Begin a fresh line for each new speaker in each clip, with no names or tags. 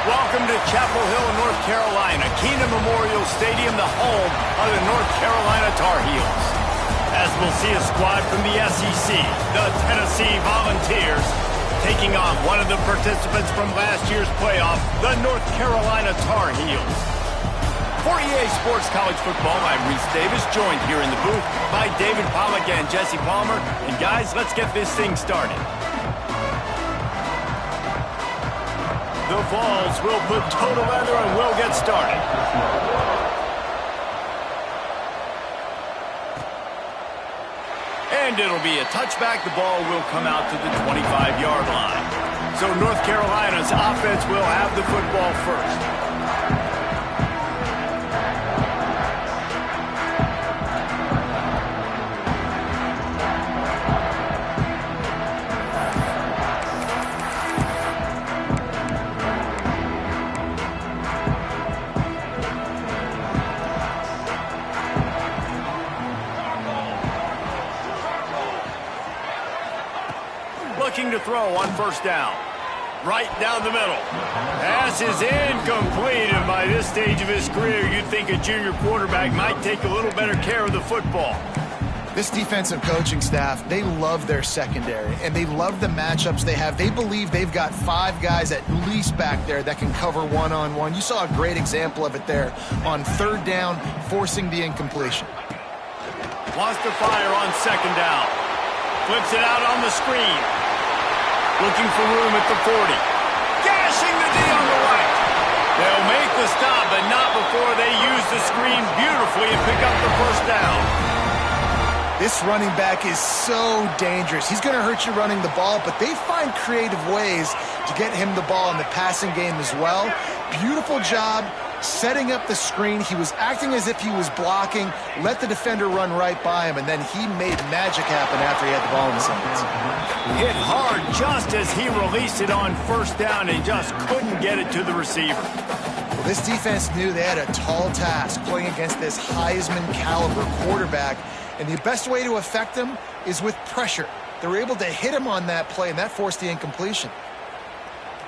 Welcome to Chapel Hill, North Carolina, Keenan Memorial Stadium, the home of the North Carolina Tar Heels. As we'll see a squad from the SEC, the Tennessee Volunteers, taking on one of the participants from last year's playoff, the North Carolina Tar Heels. For EA Sports College Football, I'm Reese Davis, joined here in the booth by David Pollack and Jesse Palmer. And guys, let's get this thing started. The Vols will put toe together and we'll get started. And it'll be a touchback. The ball will come out to the 25-yard line. So North Carolina's offense will have the football first. Looking to throw on first down. Right down the middle. Pass is incomplete, and by this stage of his career, you'd think a junior quarterback might take a little better care of the football.
This defensive coaching staff, they love their secondary, and they love the matchups they have. They believe they've got 5 guys at least back there that can cover one-on-one. You saw a great example of it there on third down, forcing the incompletion.
Wants to fire on second down. Flips it out on the screen. Looking for room at the 40. Gashing the D on the right. They'll make the stop, but not before they use the screen beautifully and pick up the first down.
This running back is so dangerous. He's going to hurt you running the ball, but they find creative ways to get him the ball in the passing game as well. Beautiful job setting up the screen. He was acting as if he was blocking, let the defender run right by him, and then he made magic happen after he had the ball in his hands.
Hit hard just as he released it on first down and just couldn't get it to the receiver.
Well, this defense knew they had a tall task playing against this Heisman caliber quarterback, and the best way to affect him is with pressure. They were able to hit him on that play, and that forced the incompletion.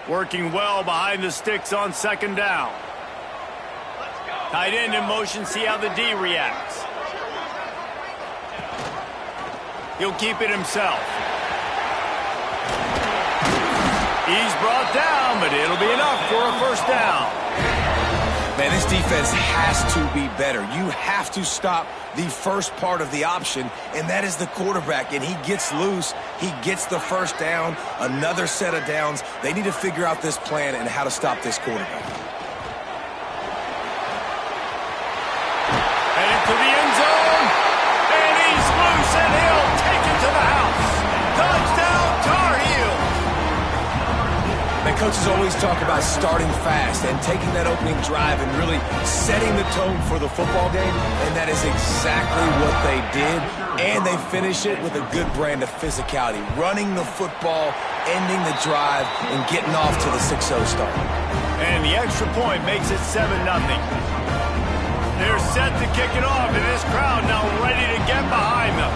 Working well behind the sticks on second down. Tight end in motion, see how the D reacts. He'll keep it himself. He's brought down, but it'll be enough for a first down.
Man, this defense has to be better. You have to stop the first part of the option, and that is the quarterback. And he gets loose. He gets the first down, another set of downs. They need to figure out this plan and how to stop this quarterback.
To the end zone, and he's loose, and he'll take it to the house. Touchdown, Tar Heels.
Man, coaches always talk about starting fast and taking that opening drive and really setting the tone for the football game, and that is exactly what they did, and they finish it with a good brand of physicality, running the football, ending the drive, and getting off to the 6-0 start.
And the extra point makes it 7-0. They're set to kick it off, and this crowd now ready to get behind them.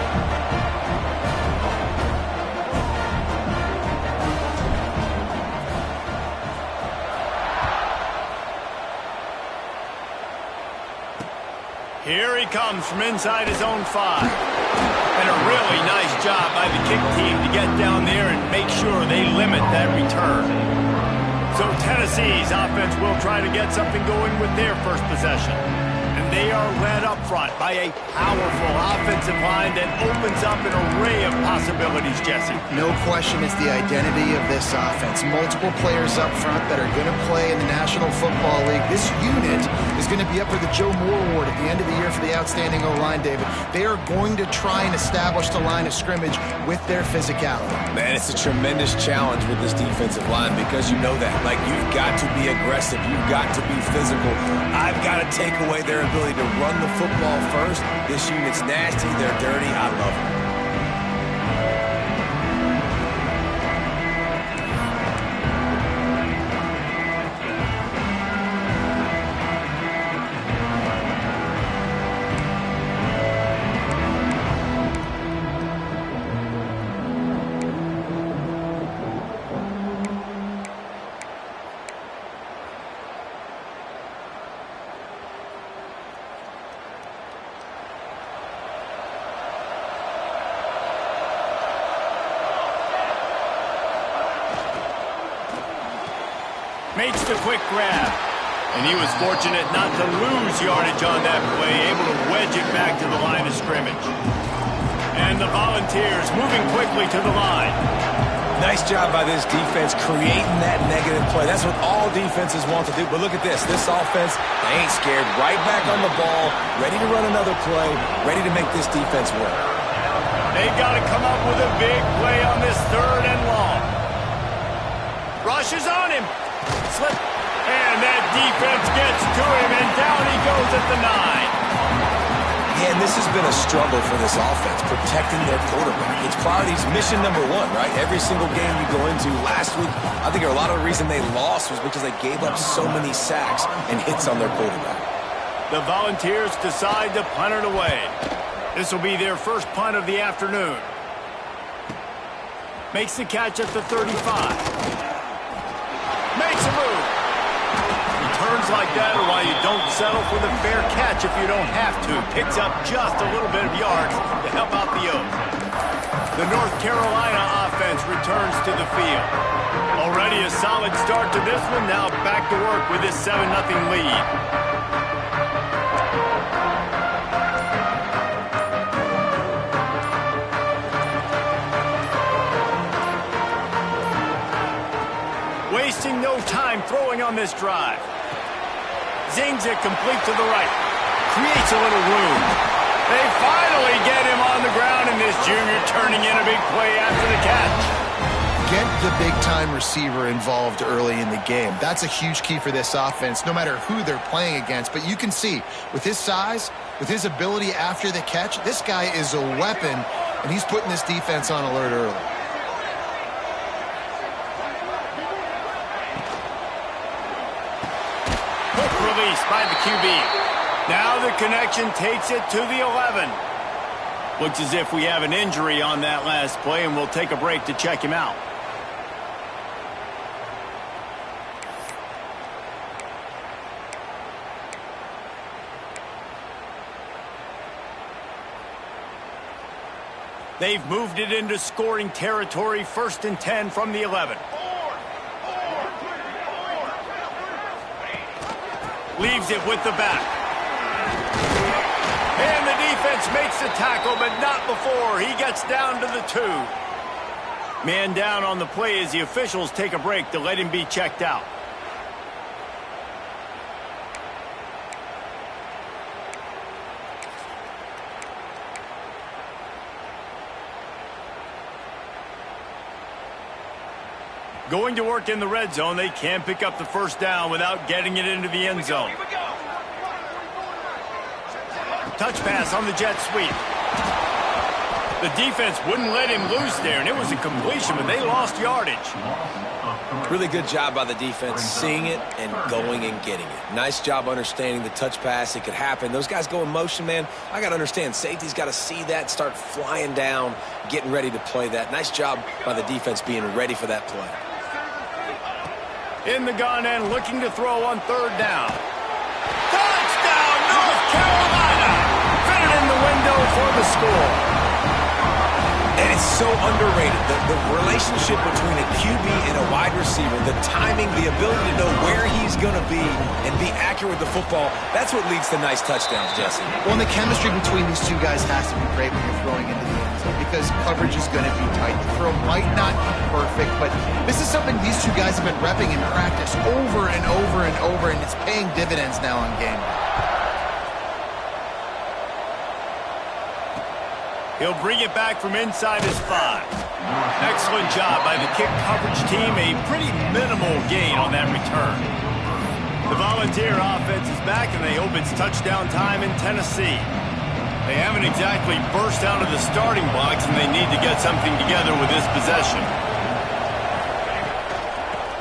Here he comes from inside his own 5. And a really nice job by the kick team to get down there and make sure they limit that return. So Tennessee's offense will try to get something going with their first possession. And they are led up front by a powerful offensive line that opens up an array of possibilities, Jesse.
No question it's the identity of this offense. Multiple players up front that are going to play in the National Football League. This unit is going to be up for the Joe Moore Award at the end of the year for the outstanding O-line, David. They are going to try and establish the line of scrimmage with their physicality.
Man, it's a tremendous challenge with this defensive line because you know that. Like, you've got to be aggressive. You've got to be physical. I've got to take away their ability to run the football first. This unit's nasty. They're dirty. I love them.
Makes the quick grab. And he was fortunate not to lose yardage on that play, able to wedge it back to the line of scrimmage. And the Volunteers moving quickly to the line.
Nice job by this defense creating that negative play. That's what all defenses want to do. But look at this. This offense, they ain't scared. Right back on the ball, ready to run another play, ready to make this defense work.
They got to come up with a big play on this 3rd and long. Rushes on him. Slip. And that defense gets to him, and down he goes at the 9.
And this has been a struggle for this offense, protecting their quarterback. It's priorities mission number 1, right? Every single game you go into. Last week, I think a lot of the reason they lost was because they gave up so many sacks and hits on their quarterback.
The Volunteers decide to punt it away. This will be their first punt of the afternoon. Makes the catch at the 35. Makes a move. Turns like that are why you don't settle for the fair catch if you don't have to. Picks up just a little bit of yards to help out the Oaks. The North Carolina offense returns to the field. Already a solid start to this one. Now back to work with this 7-0 lead. Wasting no time throwing on this drive. Zings it complete to the right. Creates a little room. They finally get him on the ground, and this junior turning in a big play after the catch.
Get the big-time receiver involved early in the game. That's a huge key for this offense, no matter who they're playing against. But you can see, with his size, with his ability after the catch, this guy is a weapon, and he's putting this defense on alert early.
Release by the QB. Now the connection takes it to the 11. Looks as if we have an injury on that last play, and we'll take a break to check him out. They've moved it into scoring territory, 1st and 10 from the 11. Leaves it with the back. And the defense makes the tackle, but not before he gets down to the 2. Man down on the play as the officials take a break to let him be checked out. Going to work in the red zone, they can't pick up the 1st down without getting it into the end zone. Touch pass on the jet sweep. The defense wouldn't let him loose there, and it was a completion, but they lost yardage.
Really good job by the defense, seeing it and going and getting it. Nice job understanding the touch pass. It could happen. Those guys go in motion, man. I got to understand, safety's got to see that, start flying down, getting ready to play that. Nice job by the defense being ready for that play.
In the gun and looking to throw on 3rd down. Touchdown, North Carolina! Fit it in the window for the score.
And it's so underrated. The relationship between a QB and a wide receiver, the timing, the ability to know where he's going to be and be accurate with the football, that's what leads to nice touchdowns, Jesse.
Well, and the chemistry between these two guys has to be great when you're throwing into the end zone because coverage is going to be tight. The throw might not be perfect, but this is something these two guys have been repping in practice over and over and over, and it's paying dividends now on game day.
He'll bring it back from inside his 5. Excellent job by the kick coverage team. A pretty minimal gain on that return. The Volunteer offense is back, and they hope it's touchdown time in Tennessee. They haven't exactly burst out of the starting blocks, and they need to get something together with this possession.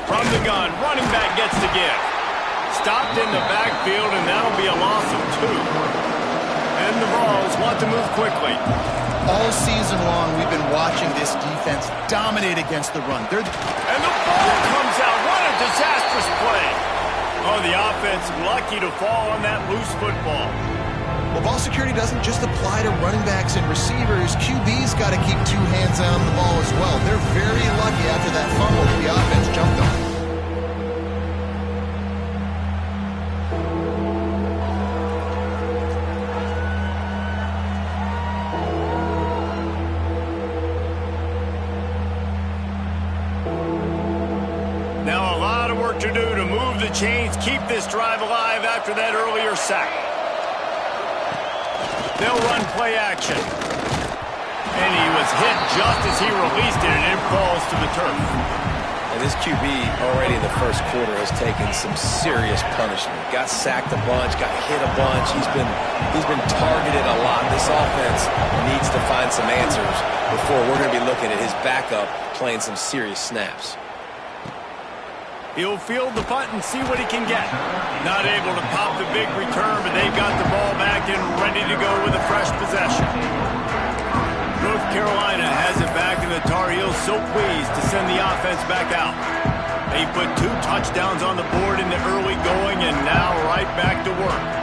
From the gun, running back gets the give. Stopped in the backfield, and that'll be a loss of 2. And the Vols want to move quickly.
All season long, we've been watching this defense dominate against the run. And
the ball comes out. What a disastrous play. Oh, the offense lucky to fall on that loose football.
Well, ball security doesn't just apply to running backs and receivers. QB's got to keep 2 hands on the ball as well. They're very lucky after that fumble that the offense jumped on.
work to do to move the chains, keep this drive alive after that earlier sack. They'll run play action. And he was hit just as he released it, and it falls to the turf.
And this QB already in the first quarter has taken some serious punishment. Got sacked a bunch, got hit a bunch. He's been targeted a lot. This offense needs to find some answers before we're going to be looking at his backup playing some serious snaps.
He'll field the punt and see what he can get. Not able to pop the big return, but they've got the ball back and ready to go with a fresh possession. North Carolina has it back, and the Tar Heels so pleased to send the offense back out. They put 2 touchdowns on the board in the early going, and now right back to work.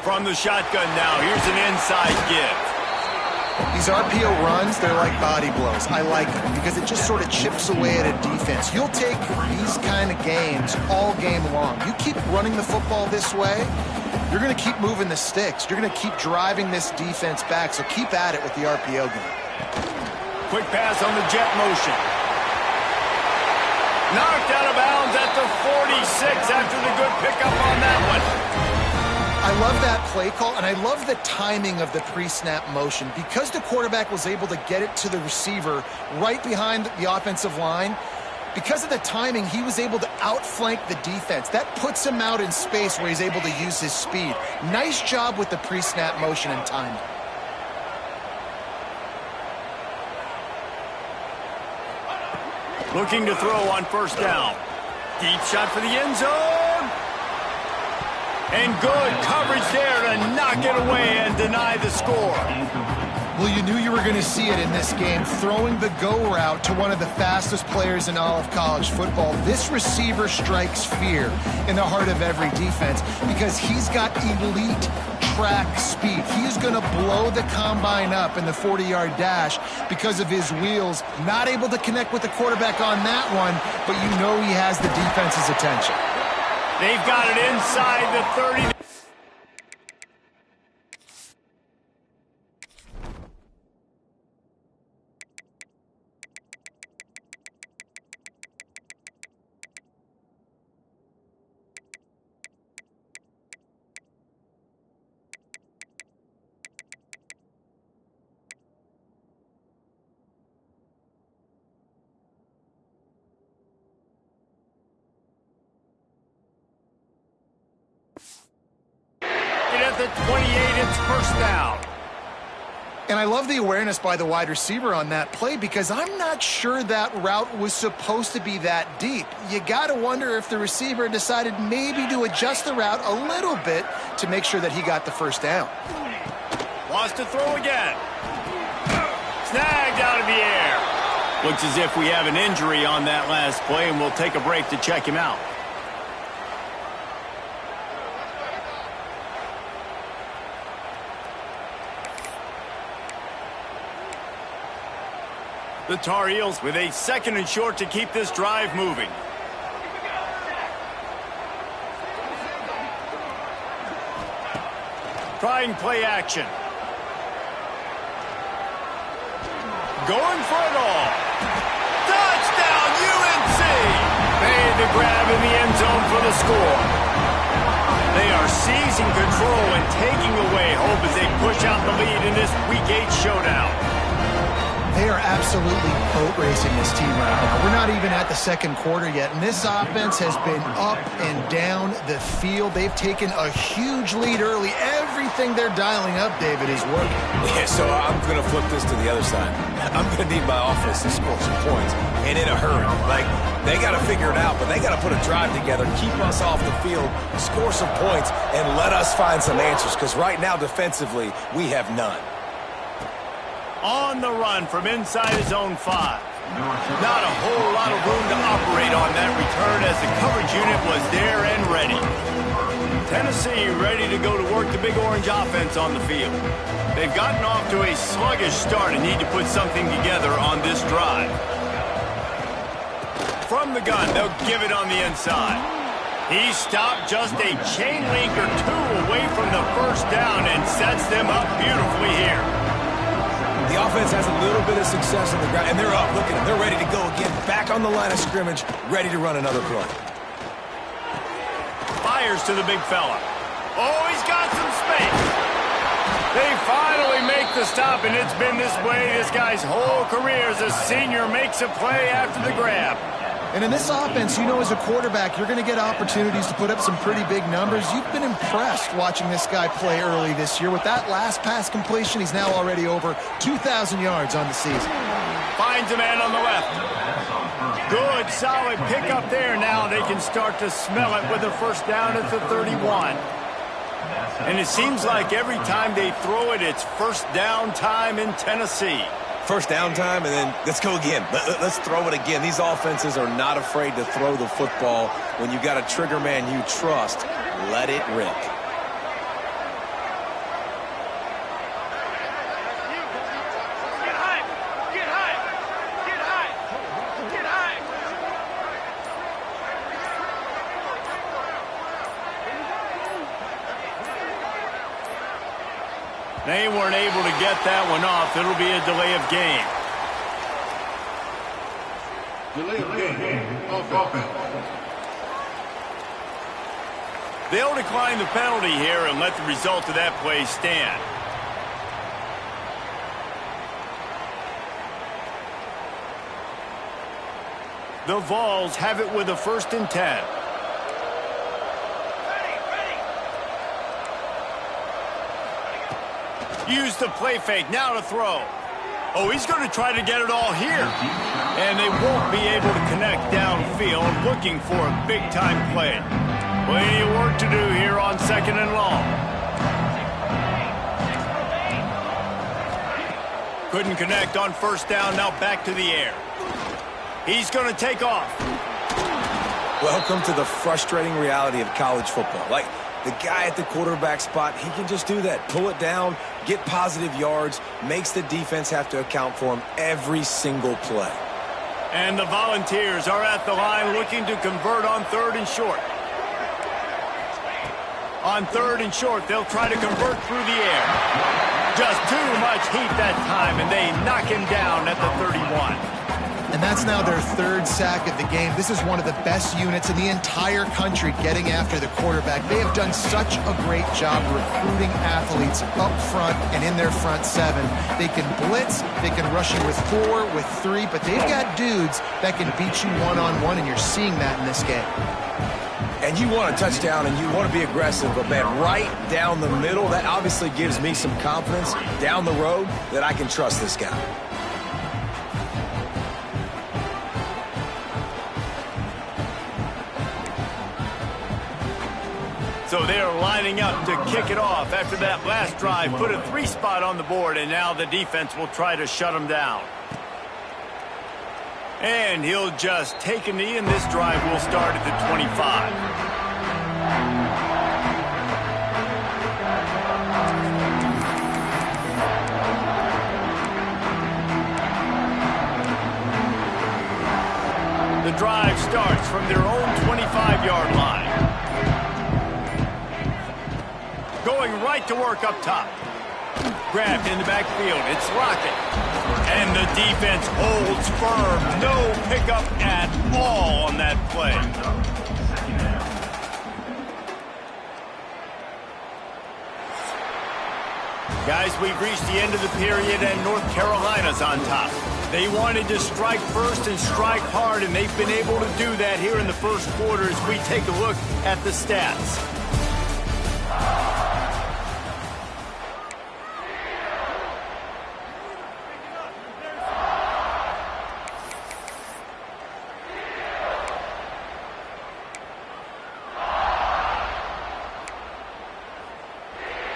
From the shotgun now, here's an inside give.
These RPO runs, they're like body blows. I like them because it just sort of chips away at a defense. You'll take these kind of games all game long. You keep running the football this way, you're going to keep moving the sticks. You're going to keep driving this defense back, so keep at it with the RPO game.
Quick pass on the jet motion. Knocked out of bounds at the 46 after the good pickup on that one.
I love that play call, and I love the timing of the pre-snap motion. Because the quarterback was able to get it to the receiver right behind the offensive line, because of the timing, he was able to outflank the defense. That puts him out in space where he's able to use his speed. Nice job with the pre-snap motion and timing.
Looking to throw on first down. Deep shot for the end zone. And good coverage there to knock it away and deny the score.
Well, you knew you were going to see it in this game, throwing the go route to one of the fastest players in all of college football. This receiver strikes fear in the heart of every defense because he's got elite track speed. He's going to blow the combine up in the 40-yard dash because of his wheels. Not able to connect with the quarterback on that one, but you know he has the defense's attention.
They've got it inside the 30. At the 28, it's first down.
And I love the awareness by the wide receiver on that play because I'm not sure that route was supposed to be that deep. You got to wonder if the receiver decided maybe to adjust the route a little bit to make sure that he got the first down.
Wants to throw again. Snagged out of the air. Looks as if we have an injury on that last play, and we'll take a break to check him out. The Tar Heels with a 2nd and short to keep this drive moving. Trying play action. Going for it all. Touchdown, UNC! Made the grab in the end zone for the score. They are seizing control and taking away hope as they push out the lead in this Week 8 showdown.
They are absolutely boat racing this team right now. We're not even at the second quarter yet, and this offense has been up and down the field. They've taken a huge lead early. Everything they're dialing up, David, is working.
Yeah, so I'm going to flip this to the other side. I'm going to need my offense to score some points, and in a hurry. Like, they got to figure it out, but they got to put a drive together, keep us off the field, score some points, and let us find some answers, because right now, defensively, we have none.
On the run from inside his own 5. Not a whole lot of room to operate on that return as the coverage unit was there and ready. Tennessee ready to go to work the Big Orange offense on the field. They've gotten off to a sluggish start and need to put something together on this drive. From the gun, they'll give it on the inside. He stopped just a chain link or two away from the first down and sets them up beautifully here.
The offense has a little bit of success on the ground, and they're up. Look at them. They're ready to go again. Back on the line of scrimmage, ready to run another play.
Fires to the big fella. Oh, he's got some space. They finally make the stop, and it's been this way this guy's whole career as a senior makes a play after the grab.
And in this offense, you know, as a quarterback, you're going to get opportunities to put up some pretty big numbers. You've been impressed watching this guy play early this year. With that last pass completion, he's now already over 2,000 yards on the season.
Finds a man on the left. Good, solid pickup there. Now they can start to smell it with a first down at the 31. And it seems like every time they throw it, it's first down time in Tennessee.
First down time, and then let's go again. Let's throw it again. These offenses are not afraid to throw the football. When you've got a trigger man you trust, let it rip.
They weren't able to get that one off. It'll be a delay of game. They'll decline the penalty here and let the result of that play stand. The Vols have it with a 1st and 10. Use the play fake, now to throw. Oh, he's going to try to get it all here. And they won't be able to connect downfield, looking for a big-time play. Plenty of work to do here on 2nd and long. Couldn't connect on first down, now back to the air. He's going to take off.
Welcome to the frustrating reality of college football. Like, the guy at the quarterback spot, he can just do that. Pull it down, get positive yards, makes the defense have to account for him every single play.
And the Volunteers are at the line looking to convert on 3rd and short. On 3rd and short, they'll try to convert through the air. Just too much heat that time, and they knock him down at the 31.
And that's now their 3rd sack of the game. This is one of the best units in the entire country getting after the quarterback. They have done such a great job recruiting athletes up front and in their front 7. They can blitz, they can rush you with 4, with 3, but they've got dudes that can beat you one-on-one, and you're seeing that in this game.
And you want a touchdown and you want to be aggressive, but man, right down the middle, that obviously gives me some confidence down the road that I can trust this guy.
So they're lining up to kick it off after that last drive. Put a 3 spot on the board, and now the defense will try to shut them down. And he'll just take a knee, and this drive will start at the 25. The drive starts from their own 25-yard line. Going right to work up top. Grabbed in the backfield. It's Lockett. And the defense holds firm. No pickup at all on that play. Guys, we've reached the end of the period, and North Carolina's on top. They wanted to strike first and strike hard, and they've been able to do that here in the first quarter as we take a look at the stats.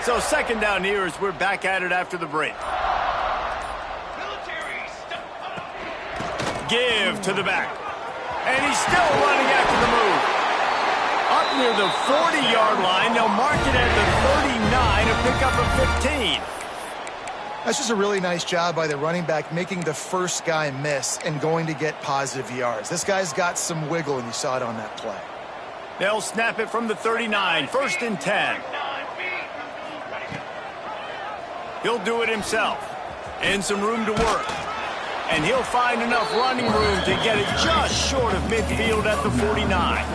So 2nd down here as we're back at it after the break. Give to the back. And he's still running after the move. Up near the 40-yard line. They'll mark it at the 39, a pickup of 15.
That's just a really nice job by the running back, making the first guy miss and going to get positive yards. This guy's got some wiggle, and you saw it on that play.
They'll snap it from the 39, 1st and 10. He'll do it himself. And some room to work. And he'll find enough running room to get it just short of midfield at the 49.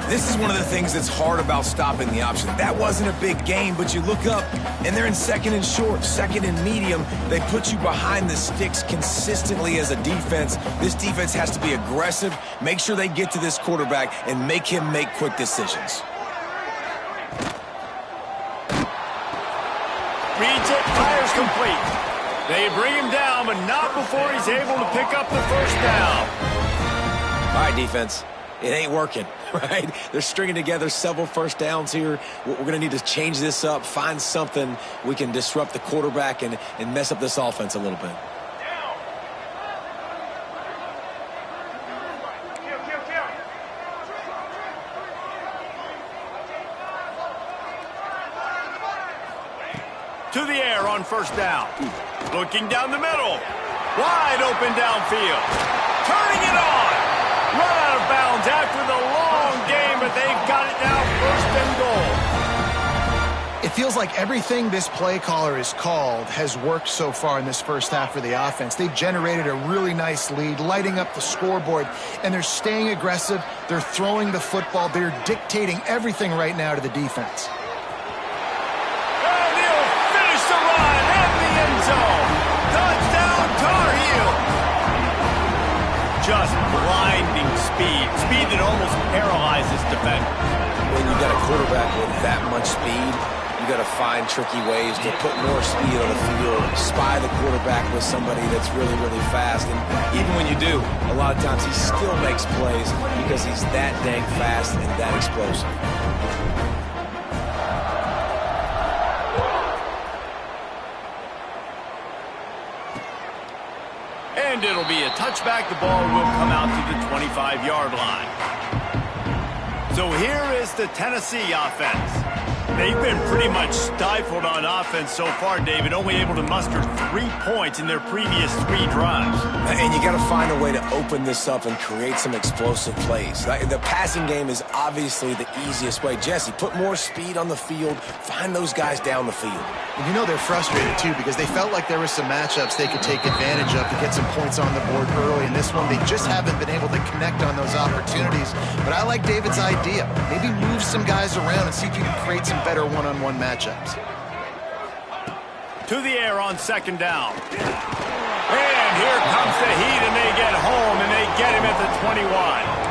This is one of the things that's hard about stopping the option. That wasn't a big gain, but you look up, and they're in 2nd and short, 2nd and medium. They put you behind the sticks consistently as a defense. This defense has to be aggressive, make sure they get to this quarterback, and make him make quick decisions.
Reads it, fires complete. They bring him down, but not before he's able to pick up the 1st down.
All right, defense. It ain't working, right? They're stringing together several 1st downs here. We're going to need to change this up, find something we can disrupt the quarterback and mess up this offense a little bit.
To the air on 1st down. Looking down the middle. Wide open downfield. Turning it on. Run out of bounds after the long game, but they've got it now 1st and goal.
It feels like everything this play caller has called has worked so far in this 1st half for the offense. They've generated a really nice lead, lighting up the scoreboard, and they're staying aggressive. They're throwing the football. They're dictating everything right now to the defense.
And he'll finish the run at the end zone. Touchdown, Tar Heel. Just blinding speed. Speed that almost paralyzes defenders.
When you got a quarterback with that much speed, you got to find tricky ways to put more speed on the field, spy the quarterback with somebody that's really, really fast. And even when you do, a lot of times he still makes plays because he's that dang fast and that explosive.
And it'll be a touchback. The ball will come out to the 25-yard line. So here is the Tennessee offense. They've been pretty much stifled on offense so far, David, only able to muster 3 points in their previous 3 drives.
And you got to find a way to open this up and create some explosive plays. The passing game is obviously the easiest way. Jesse, put more speed on the field, find those guys down the field.
And you know they're frustrated, too, because they felt like there were some matchups they could take advantage of to get some points on the board early. In this one, they just haven't been able to connect on those opportunities. But I like David's idea. Maybe move some guys around and see if you can create some better one-on-one matchups.
To the air on 2nd down. And here comes the heat, and they get home, and they get him at the 21.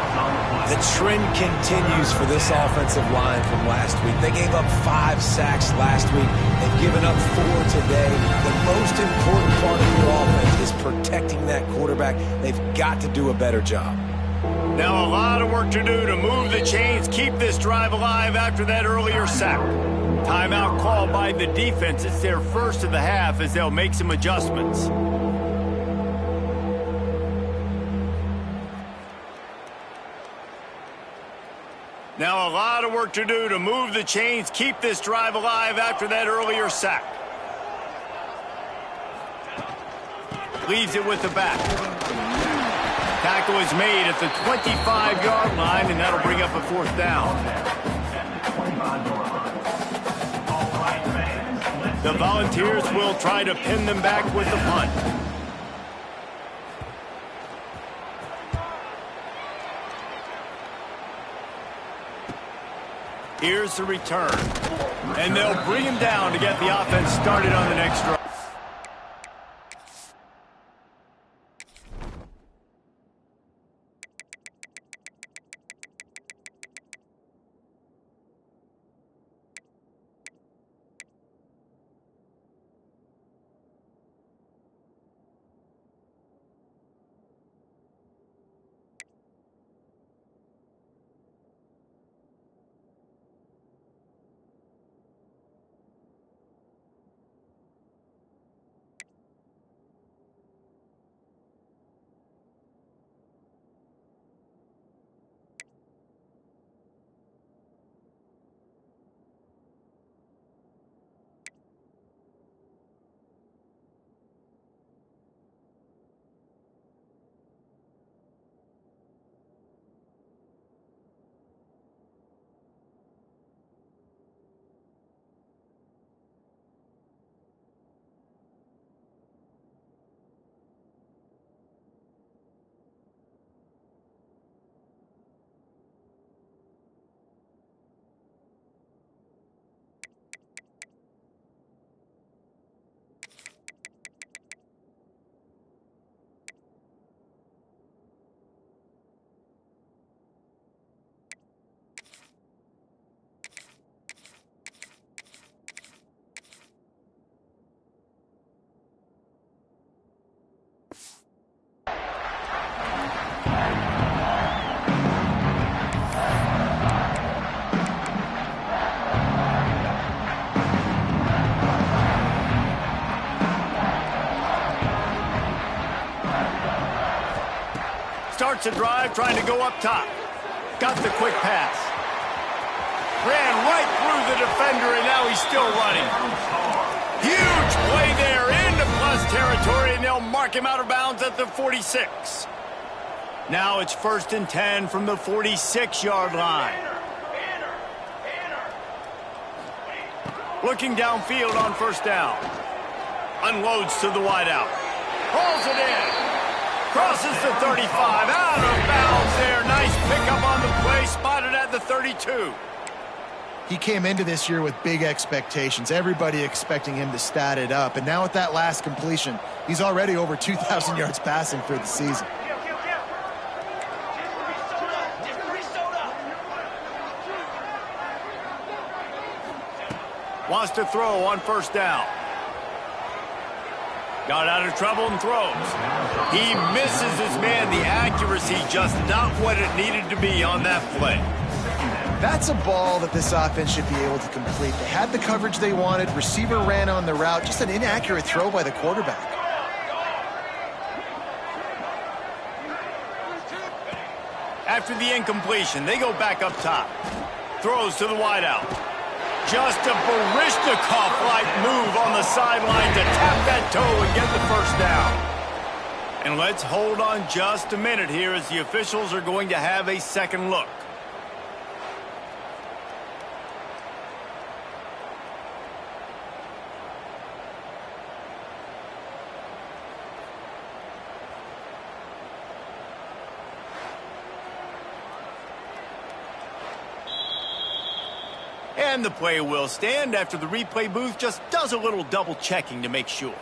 The trend continues for this offensive line from last week. They gave up 5 sacks last week. They've given up 4 today. The most important part of your offense is protecting that quarterback. They've got to do a better job.
Now a lot of work to do to move the chains, keep this drive alive after that earlier sack. Timeout called by the defense. It's their 1st of the half as they'll make some adjustments. Now a lot of work to do to move the chains, keep this drive alive after that earlier sack. Leaves it with the back. Tackle is made at the 25-yard line, and that'll bring up a 4th down. The Volunteers will try to pin them back with the punt. Here's the return. And they'll bring him down to get the offense started on the next drive. starts the drive trying to go up top. Got the quick pass. Ran right through the defender, and now he's still running. Huge play there into plus territory, and they'll mark him out of bounds at the 46. Now it's 1st and 10 from the 46-yard line. Looking downfield on 1st down. Unloads to the wideout. Pulls it in. Crosses the 35. Out of bounds there. Nice pickup on the play. Spotted at the 32.
He came into this year with big expectations. Everybody expecting him to stat it up. And now with that last completion, he's already over 2,000 yards passing for the season.
Wants to throw on 1st down. Got out of trouble and throws. He misses his man. The accuracy just not what it needed to be on that play.
That's a ball that this offense should be able to complete. They had the coverage they wanted. Receiver ran on the route. Just an inaccurate throw by the quarterback.
After the incompletion, they go back up top. Throws to the wideout. Just a Baryshnikov-like move on the sideline to tap that toe and get the 1st down. And let's hold on just a minute here as the officials are going to have a second look. And the play will stand after the replay booth just does a little double checking to make sure.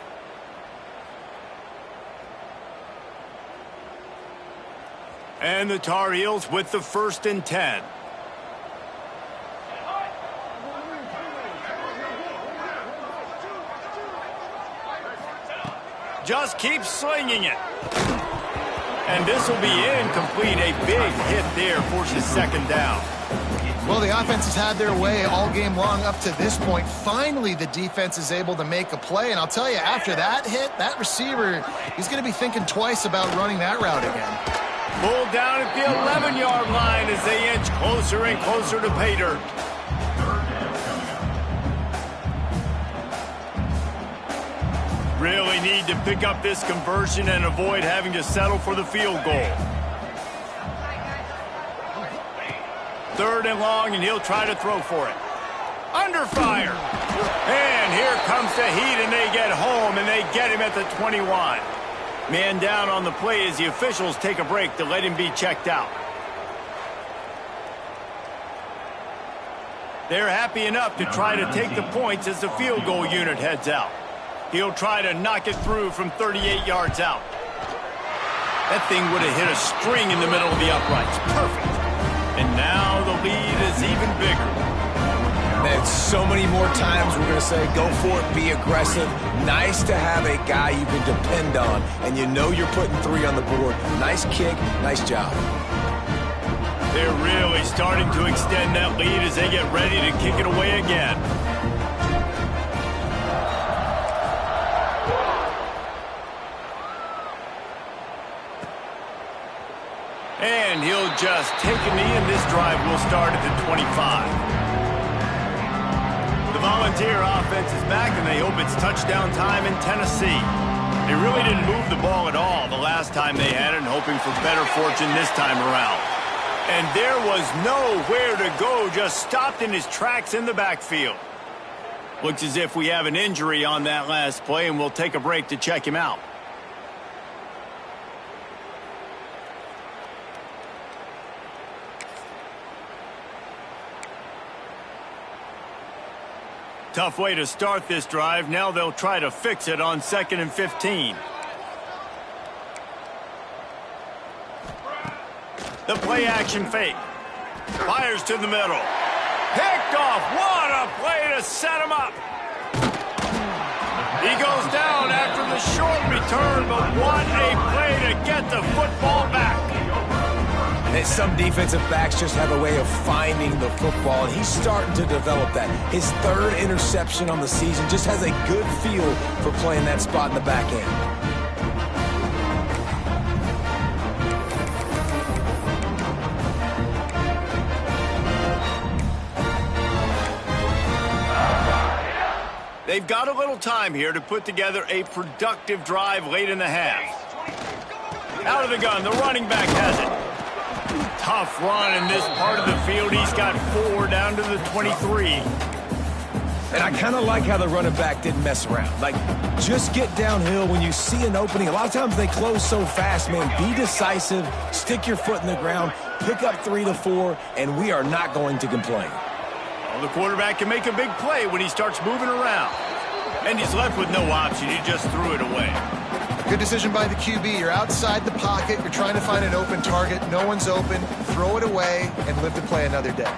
And the Tar Heels with the 1st and 10. Just keep slinging it. And this will be incomplete. A big hit there forces 2nd down.
Well, the offense has had their way all game long up to this point. Finally, the defense is able to make a play. And I'll tell you, after that hit, that receiver, he's going to be thinking twice about running that route again.
Pulled down at the 11-yard line as they inch closer and closer to pay dirt. Really need to pick up this conversion and avoid having to settle for the field goal. 3rd and long, and he'll try to throw for it. Under fire. And here comes the heat, and they get home, and they get him at the 21. Man down on the play as the officials take a break to let him be checked out. They're happy enough to try to take the points as the field goal unit heads out. He'll try to knock it through from 38 yards out. That thing would have hit a string in the middle of the uprights. Perfect. And now the lead is even bigger.
Man, so many more times we're going to say, go for it, be aggressive. Nice to have a guy you can depend on, and you know you're putting 3 on the board. Nice kick, nice job.
They're really starting to extend that lead as they get ready to kick it away again. And he'll just take a knee, and this drive will start at the 25. The Volunteer offense is back, and they hope it's touchdown time in Tennessee. They really didn't move the ball at all the last time they had it, and hoping for better fortune this time around. And there was nowhere to go, just stopped in his tracks in the backfield. Looks as if we have an injury on that last play, and we'll take a break to check him out. Tough way to start this drive. Now they'll try to fix it on 2nd and 15. The play action fake. Fires to the middle. Picked off. What a play to set him up. He goes down after the short return, but what a play to get the football back.
And some defensive backs just have a way of finding the football, and he's starting to develop that. His 3rd interception on the season, just has a good feel for playing that spot in the back end.
They've got a little time here to put together a productive drive late in the half. Out of the gun, the running back has it. Tough run in this part of the field. He's got 4 down to the 23.
And I kind of like how the running back didn't mess around. Like, just get downhill when you see an opening. A lot of times they close so fast, man. Be decisive, stick your foot in the ground, pick up 3 to 4, and we are not going to complain.
Well, the quarterback can make a big play when he starts moving around. And he's left with no option. He just threw it away.
Good decision by the QB. You're outside the pocket. You're trying to find an open target. No one's open. Throw it away and live to play another day.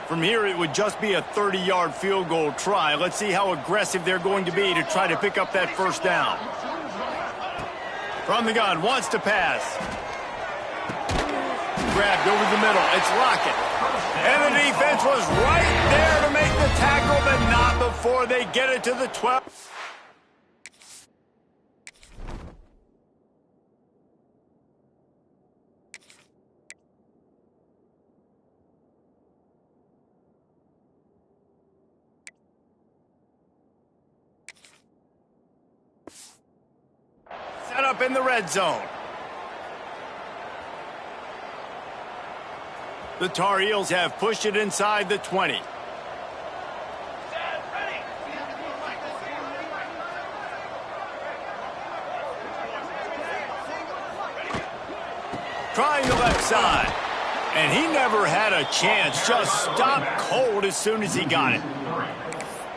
From here, it would just be a 30-yard field goal try. Let's see how aggressive they're going to be to try to pick up that first down. From the gun, wants to pass. Grabbed over the middle. It's Lockett. And the defense was right there to make the tackle, but not before they get it to the 12. Set up in the red zone. The Tar Heels have pushed it inside the 20. Trying the left side. And he never had a chance. Just stopped cold as soon as he got it.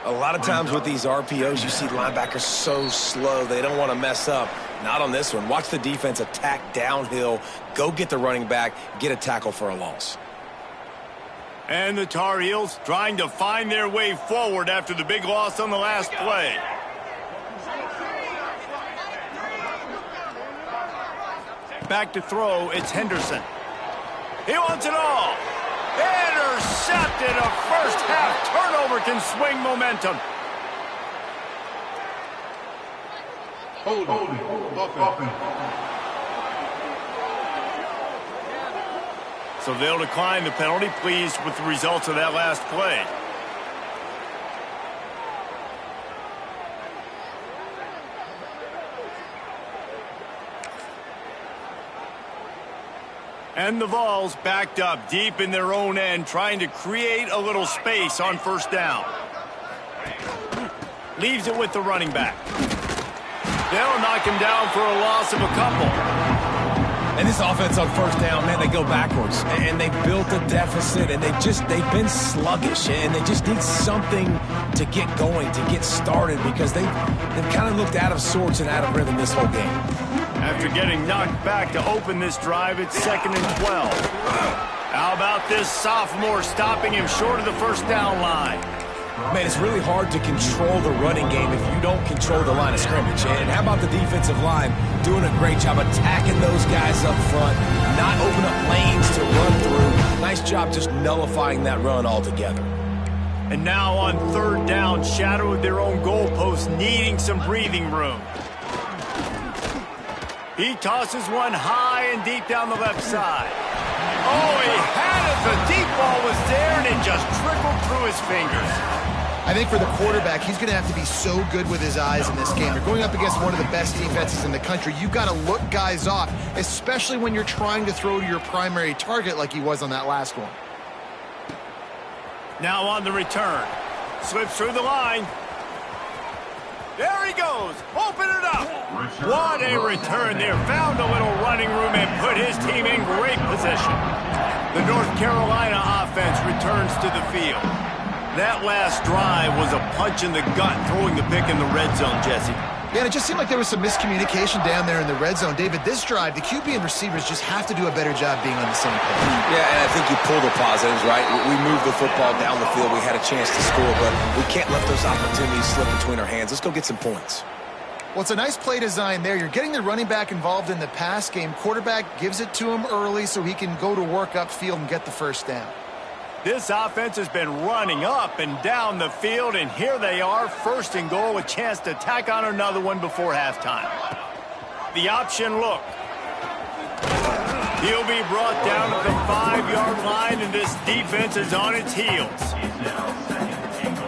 A lot of times with these RPOs, you see linebackers so slow, they don't want to mess up. Not on this one. Watch the defense attack downhill, go get the running back, get a tackle for a loss.
And the Tar Heels trying to find their way forward after the big loss on the last play. Back to throw, it's Henderson. He wants it all. Intercepted. A first half turnover can swing momentum.
Holding.
So they'll decline the penalty, pleased with the results of that last play. And the Vols backed up deep in their own end, trying to create a little space on first down. Leaves it with the running back. They'll knock him down for a loss of a couple.
And this offense on first down, man, they go backwards. And they built a deficit, and they've been sluggish. And they just need something to get going, to get started, because they've kind of looked out of sorts and out of rhythm this whole game.
After getting knocked back to open this drive, it's 2nd and 12. How about this sophomore stopping him short of the first down line?
Man, it's really hard to control the running game if you don't control the line of scrimmage. And how about the defensive line doing a great job attacking those guys up front, not open up lanes to run through. Nice job just nullifying that run altogether.
And now on 3rd down, shadow of their own goalpost, needing some breathing room. He tosses one high and deep down the left side. Oh, he had it. The deep ball was there, and it just trickled through his fingers.
I think for the quarterback, he's going to have to be so good with his eyes in this game. You're going up against one of the best defenses in the country. You've got to look guys off, especially when you're trying to throw to your primary target like he was on that last one.
Now on the return. Slips through the line. There he goes. Open it up. What a return there. Found a little running room and put his team in great position. The North Carolina offense returns to the field. That last drive was a punch in the gut, throwing the pick in the red zone, Jesse.
Yeah, and it just seemed like there was some miscommunication down there in the red zone. David, this drive, the QB and receivers just have to do a better job being on the same page.
Yeah, and I think you pull the positives, right? We moved the football down the field. We had a chance to score, but we can't let those opportunities slip between our hands. Let's go get some points.
Well, it's a nice play design there. You're getting the running back involved in the pass game. Quarterback gives it to him early so he can go to work upfield and get the first down.
This offense has been running up and down the field, and here they are, 1st and goal, a chance to tack on another one before halftime. The option look. He'll be brought down at the 5-yard line, and this defense is on its heels.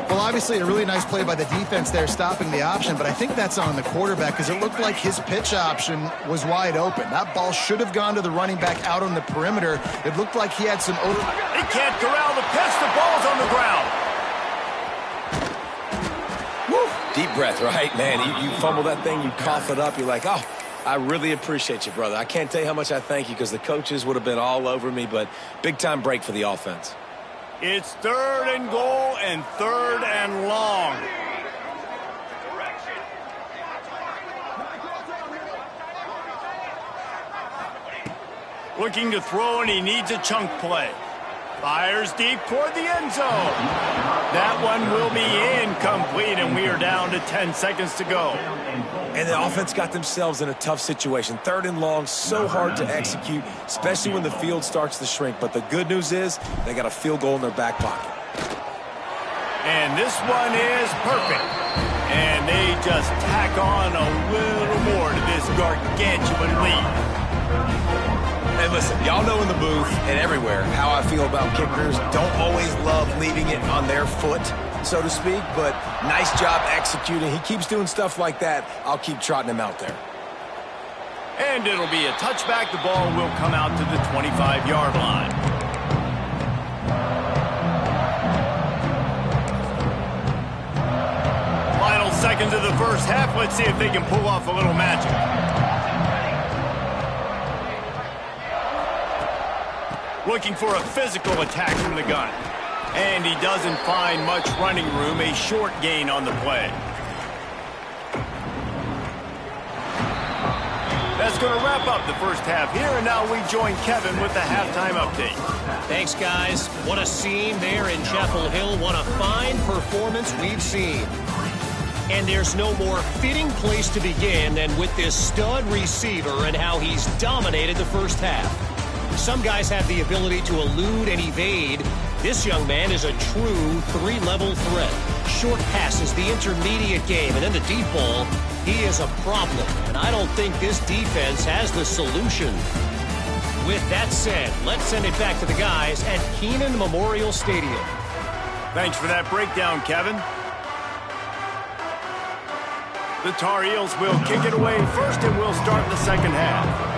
Well, obviously a really nice play by the defense there, stopping the option, but I think that's on the quarterback because it looked like his pitch option was wide open. That ball should have gone to the running back out on the perimeter. It looked like he had some open.
He can't corral the pitch. The ball's on the ground.
Woo! Deep breath, right, man? You fumble that thing, you cough it up, you're like, oh, I really appreciate you, brother. I can't tell you how much I thank you because the coaches would have been all over me, but big-time break for the offense.
It's 3rd and goal and 3rd and long. Looking to throw, and he needs a chunk play. Fires deep toward the end zone. That one will be incomplete, and we are down to 10 seconds to go.
And the offense got themselves in a tough situation. 3rd and long, so hard to execute, especially when the field starts to shrink. But the good news is they got a field goal in their back pocket.
And this one is perfect. And they just tack on a little more to this gargantuan lead.
Hey, listen, y'all know in the booth and everywhere how I feel about kickers. Don't always love leaving it on their foot, so to speak, but nice job executing. He keeps doing stuff like that. I'll keep trotting him out there.
And it'll be a touchback. The ball will come out to the 25-yard line. Final seconds of the first half. Let's see if they can pull off a little magic. Looking for a physical attack from the gun. And he doesn't find much running room. A short gain on the play. That's going to wrap up the first half here, and now we join Kevin with the halftime update.
Thanks, guys. What a scene there in Chapel Hill. What a fine performance we've seen. And there's no more fitting place to begin than with this stud receiver and how he's dominated the first half. Some guys have the ability to elude and evade. This young man is a true 3-level threat. Short passes, the intermediate game, and then the deep ball. He is a problem, and I don't think this defense has the solution. With that said, let's send it back to the guys at Kenan Memorial Stadium.
Thanks for that breakdown, Kevin. The Tar Heels will kick it away first, and we'll start the second half.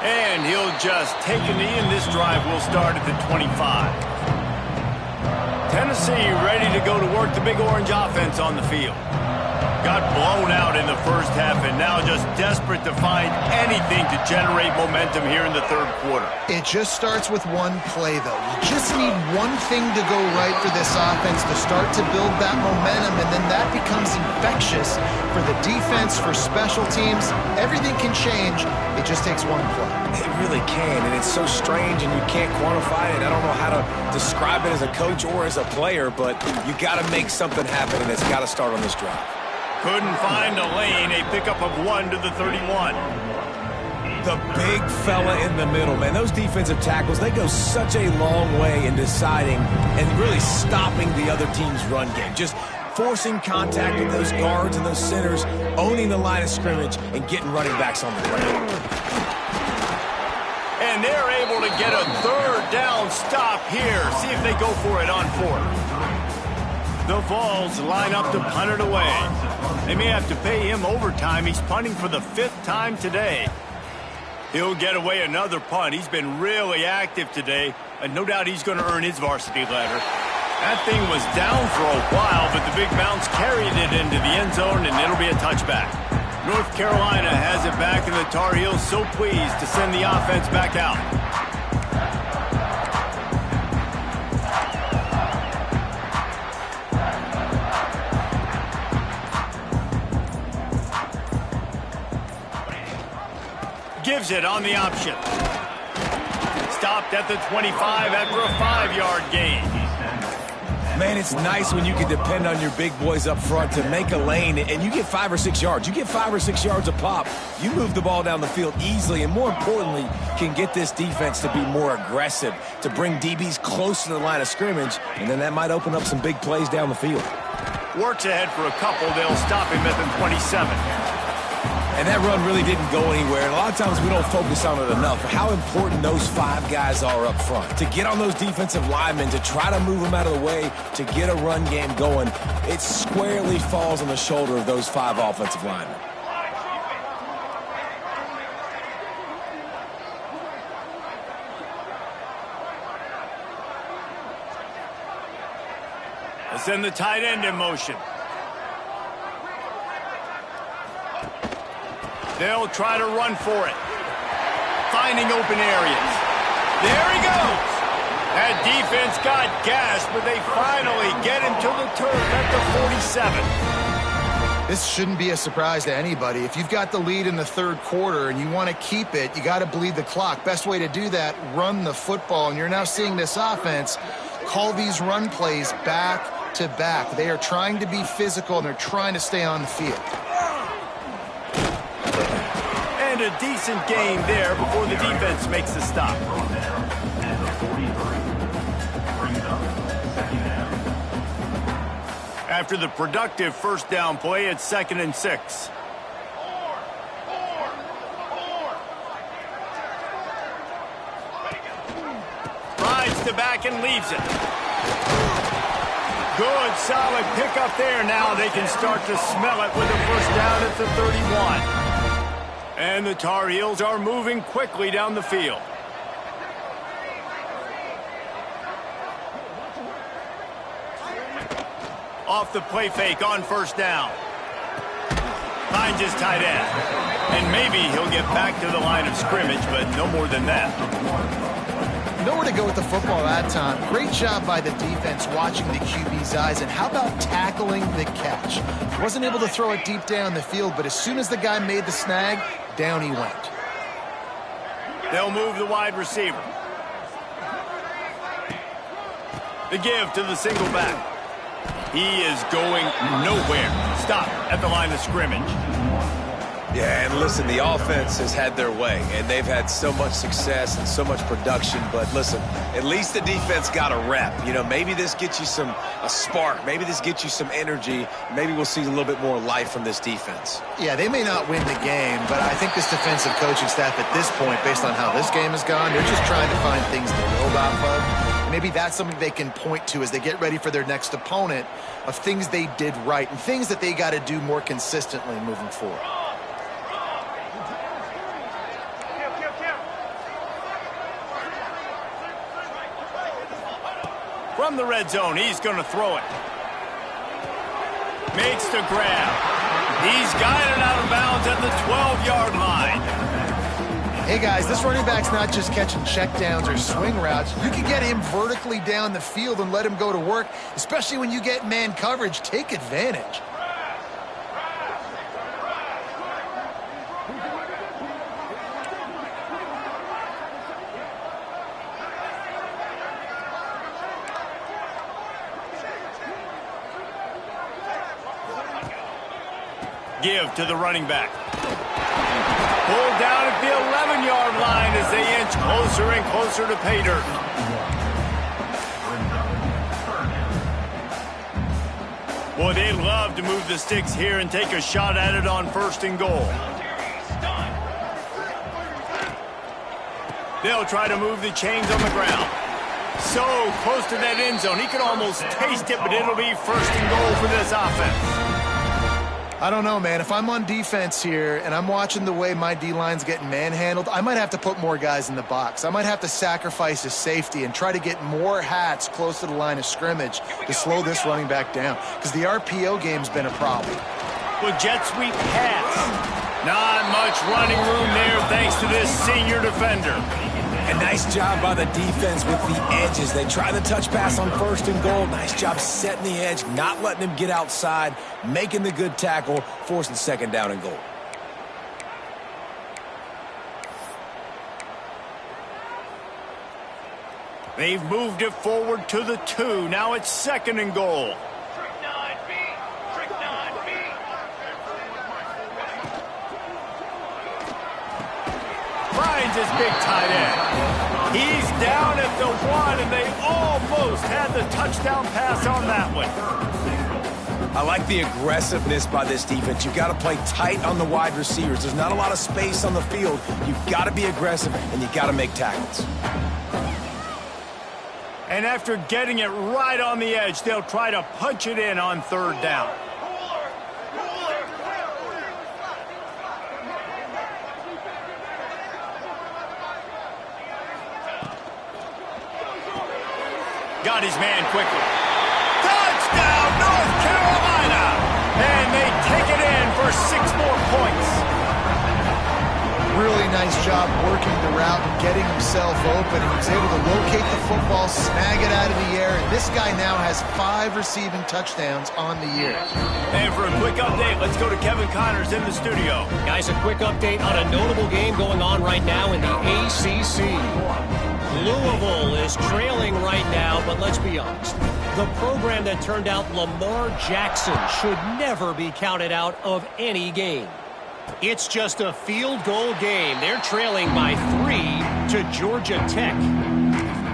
And he'll just take a knee, and this drive will start at the 25. Tennessee ready to go to work. The Big Orange offense on the field. Got blown out in the first half, and now just desperate to find anything to generate momentum here in the third quarter.
It just starts with one play, though. You just need one thing to go right for this offense to start to build that momentum, and then that becomes infectious for the defense, for special teams. Everything can change. It just takes one play.
It really can, and it's so strange, and you can't quantify it. I don't know how to describe it as a coach or as a player, but you got to make something happen, and it's got to start on this drive.
Couldn't find a lane. A pickup of 1 to the 31.
The big fella in the middle, man. Those defensive tackles, they go such a long way in deciding and really stopping the other team's run game. Just forcing contact with those guards and those centers, owning the line of scrimmage, and getting running backs on the ground.
And they're able to get a third down stop here. See if they go for it on 4th. The Vols line up to punt it away. They may have to pay him overtime. He's punting for the 5th time today. He'll get away another punt. He's been really active today, and no doubt he's going to earn his varsity letter. That thing was down for a while, but the big bounce carried it into the end zone, and it'll be a touchback. North Carolina has it back, and the Tar Heels so pleased to send the offense back out. Gives it on the option. Stopped at the 25 after a 5-yard gain.
Man, it's nice when you can depend on your big boys up front to make a lane, and you get 5 or 6 yards. You get 5 or 6 yards a pop. You move the ball down the field easily, and more importantly, can get this defense to be more aggressive, to bring DBs close to the line of scrimmage, and then that might open up some big plays down the field.
Works ahead for a couple. They'll stop him at the 27.
And that run really didn't go anywhere. And a lot of times we don't focus on it enough. How important those 5 guys are up front. To get on those defensive linemen, to try to move them out of the way, to get a run game going, it squarely falls on the shoulder of those 5 offensive linemen.
Let's send the tight end in motion. They'll try to run for it. Finding open areas. There he goes. That defense got gassed, but they finally get him to the turf at the 47.
This shouldn't be a surprise to anybody. If you've got the lead in the third quarter and you want to keep it, you got to bleed the clock. Best way to do that, run the football. And you're now seeing this offense call these run plays back to back. They are trying to be physical, and they're trying to stay on the field.
And a decent game there before the defense makes the stop. After the productive first down play, it's 2nd and 6. Rides the back and leaves it. Good, solid pickup there. Now they can start to smell it with a first down at the 31. And the Tar Heels are moving quickly down the field. Off the play fake on first down. Finds his tight end. And maybe he'll get back to the line of scrimmage, but no more than that.
Nowhere to go with the football that time. Great job by the defense watching the QB's eyes. And how about tackling the catch? Wasn't able to throw it deep down the field, but as soon as the guy made the snag, down he went.
They'll move the wide receiver. The give to the single back. He is going nowhere. Stop at the line of scrimmage.
Yeah, and listen, the offense has had their way, and they've had so much success and so much production. But listen, at least the defense got a rep. You know, maybe this gets you a spark. Maybe this gets you some energy. Maybe we'll see a little bit more life from this defense.
Yeah, they may not win the game, but I think this defensive coaching staff at this point, based on how this game has gone, they're just trying to find things to build off of. Maybe that's something they can point to as they get ready for their next opponent of things they did right and things that they got to do more consistently moving forward.
From the red zone, he's going to throw it. Makes the grab. He's guided out of bounds at the 12-yard line.
Hey, guys, this running back's not just catching checkdowns or swing routes. You can get him vertically down the field and let him go to work, especially when you get man coverage. Take advantage.
Give to the running back. Pulled down at the 11-yard line as they inch closer and closer to pay dirt. Boy, they love to move the sticks here and take a shot at it on 1st and goal. They'll try to move the chains on the ground. So close to that end zone. He could almost taste it, but it'll be 1st and goal for this offense.
I don't know, man. If I'm on defense here and I'm watching the way my D-line's getting manhandled, I might have to put more guys in the box. I might have to sacrifice his safety and try to get more hats close to the line of scrimmage to slow this running back down, because the RPO game's been a problem.
With jet sweep pass. Not much running room there thanks to this senior defender.
A nice job by the defense with the edges. They try the touch pass on 1st and goal. Nice job setting the edge, not letting him get outside, making the good tackle, forcing 2nd down and goal.
They've moved it forward to the 2. Now it's 2nd and goal. Finds his big tight end. He's down at the 1, and they almost had the touchdown pass on that one.
I like the aggressiveness by this defense. You've got to play tight on the wide receivers. There's not a lot of space on the field. You've got to be aggressive, and you've got to make tackles.
And after getting it right on the edge, they'll try to punch it in on third down. Got his man quickly. Touchdown, North Carolina! And they take it in for 6 more points.
Really nice job working the route and getting himself open. He was able to locate the football, snag it out of the air, and this guy now has 5 receiving touchdowns on the year.
And for a quick update, let's go to Kevin Connors in the studio.
Guys, a quick update on a notable game going on right now in the ACC. Louisville is trailing right now, but let's be honest. The program that turned out Lamar Jackson should never be counted out of any game. It's just a field goal game. They're trailing by 3 to Georgia Tech.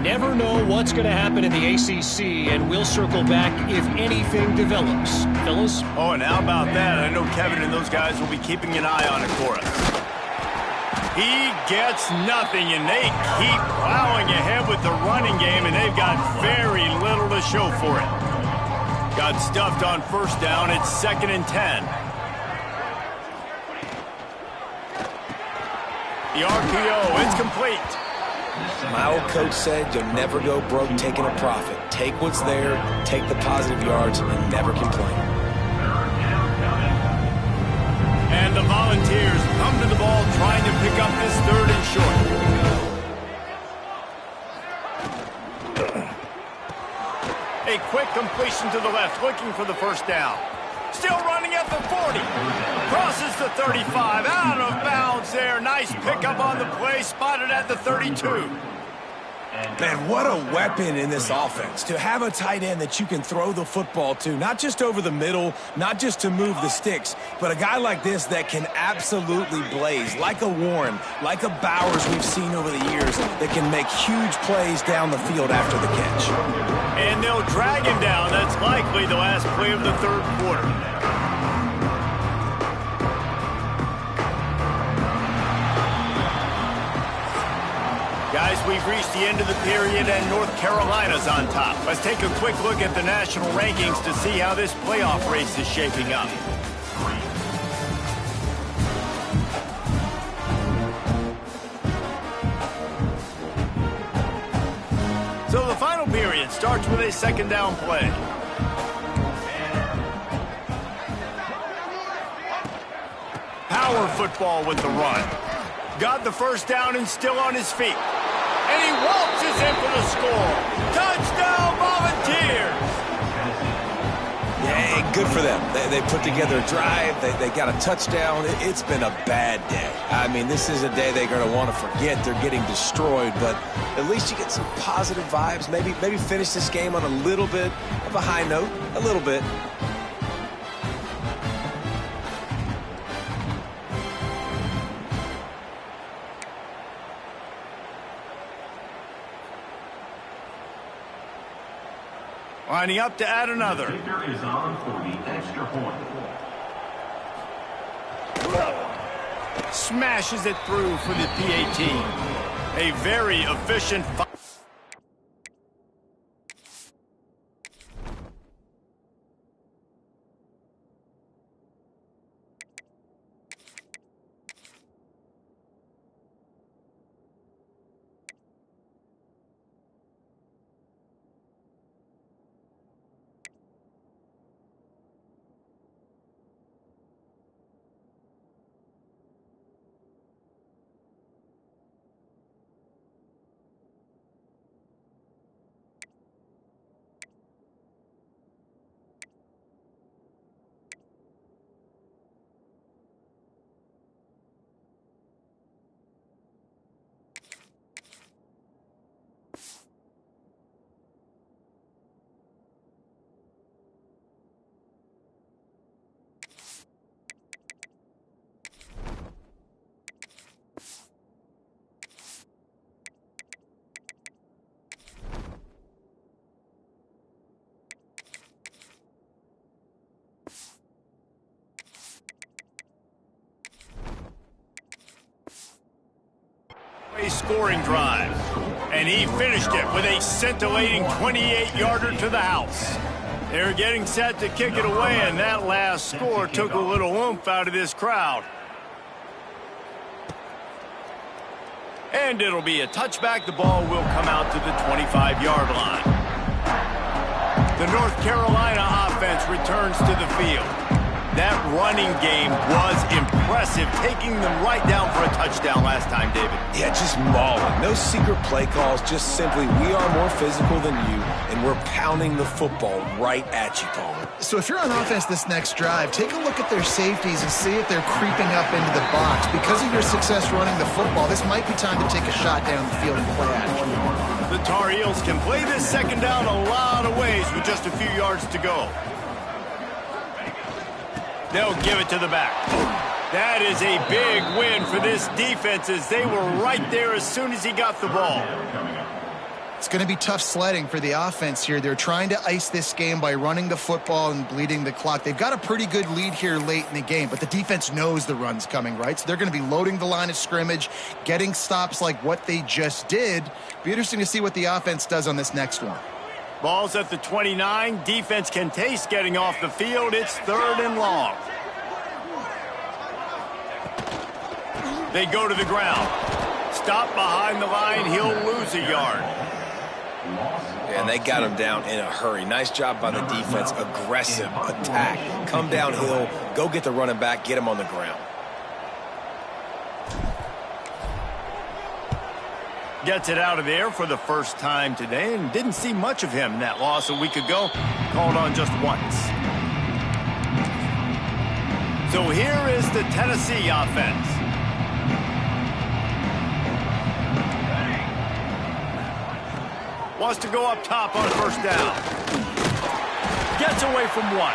Never know what's going to happen in the ACC, and we'll circle back if anything develops. Fellas?
Oh, and how about that? I know Kevin and those guys will be keeping an eye on it for us. He gets nothing, and they keep plowing ahead with the running game, and they've got very little to show for it. Got stuffed on first down. It's 2nd and 10. The RPO, it's complete.
My old coach said you'll never go broke taking a profit. Take what's there, take the positive yards, and never complain.
And the Volunteers come to the ball trying to pick up this 3rd and short. A quick completion to the left, looking for the first down. Still running at the 40. Crosses the 35, out of bounds there. Nice pickup on the play, spotted at the 32.
Man, what a weapon in this offense. To have a tight end that you can throw the football to, not just over the middle, not just to move the sticks, but a guy like this that can absolutely blaze, like a Warren, like a Bowers we've seen over the years, that can make huge plays down the field after the catch.
And they'll drag him down. That's likely the last play of the 3rd quarter. Guys, we've reached the end of the period, and North Carolina's on top. Let's take a quick look at the national rankings to see how this playoff race is shaping up. So the final period starts with a 2nd down play. Power football with the run. Got the first down and still on his feet. And he waltzes in for the score. Touchdown, Volunteers!
Yeah, good for them. They put together a drive. They got a touchdown. It's been a bad day. I mean, this is a day they're going to want to forget. They're getting destroyed, but at least you get some positive vibes. Maybe finish this game on a little bit of a high note. A little bit.
Lining up to add another.
The kicker is on for the extra point.
Smashes it through for the PAT. A very efficient scoring drive. And he finished it with a scintillating 28-yarder to the house. They're getting set to kick it away, and that last score took a little oomph out of this crowd. And it'll be a touchback. The ball will come out to the 25-yard line. The North Carolina offense returns to the field. That running game was impressive, taking them right down for a touchdown last time, David.
Yeah, just mauling. No secret play calls, just simply we are more physical than you, and we're pounding the football right at you, Palmer.
So if you're on offense this next drive, take a look at their safeties and see if they're creeping up into the box. Because of your success running the football, this might be time to take a shot down the field and play action.
The Tar Heels can play this second down a lot of ways with just a few yards to go. They'll give it to the back. That is a big win for this defense as they were right there as soon as he got the ball.
It's going to be tough sledding for the offense here. They're trying to ice this game by running the football and bleeding the clock. They've got a pretty good lead here late in the game, but the defense knows the run's coming, right? So they're going to be loading the line of scrimmage, getting stops like what they just did. Be interesting to see what the offense does on this next one.
Ball's at the 29. Defense can taste getting off the field. It's 3rd and long. They go to the ground. Stop behind the line. He'll lose a yard.
And they got him down in a hurry. Nice job by the defense. Aggressive attack. Come downhill. Go get the running back. Get him on the ground.
Gets it out of there for the first time today and didn't see much of him in that loss a week ago. Called on just once. So here is the Tennessee offense. Wants to go up top on first down. Gets away from one.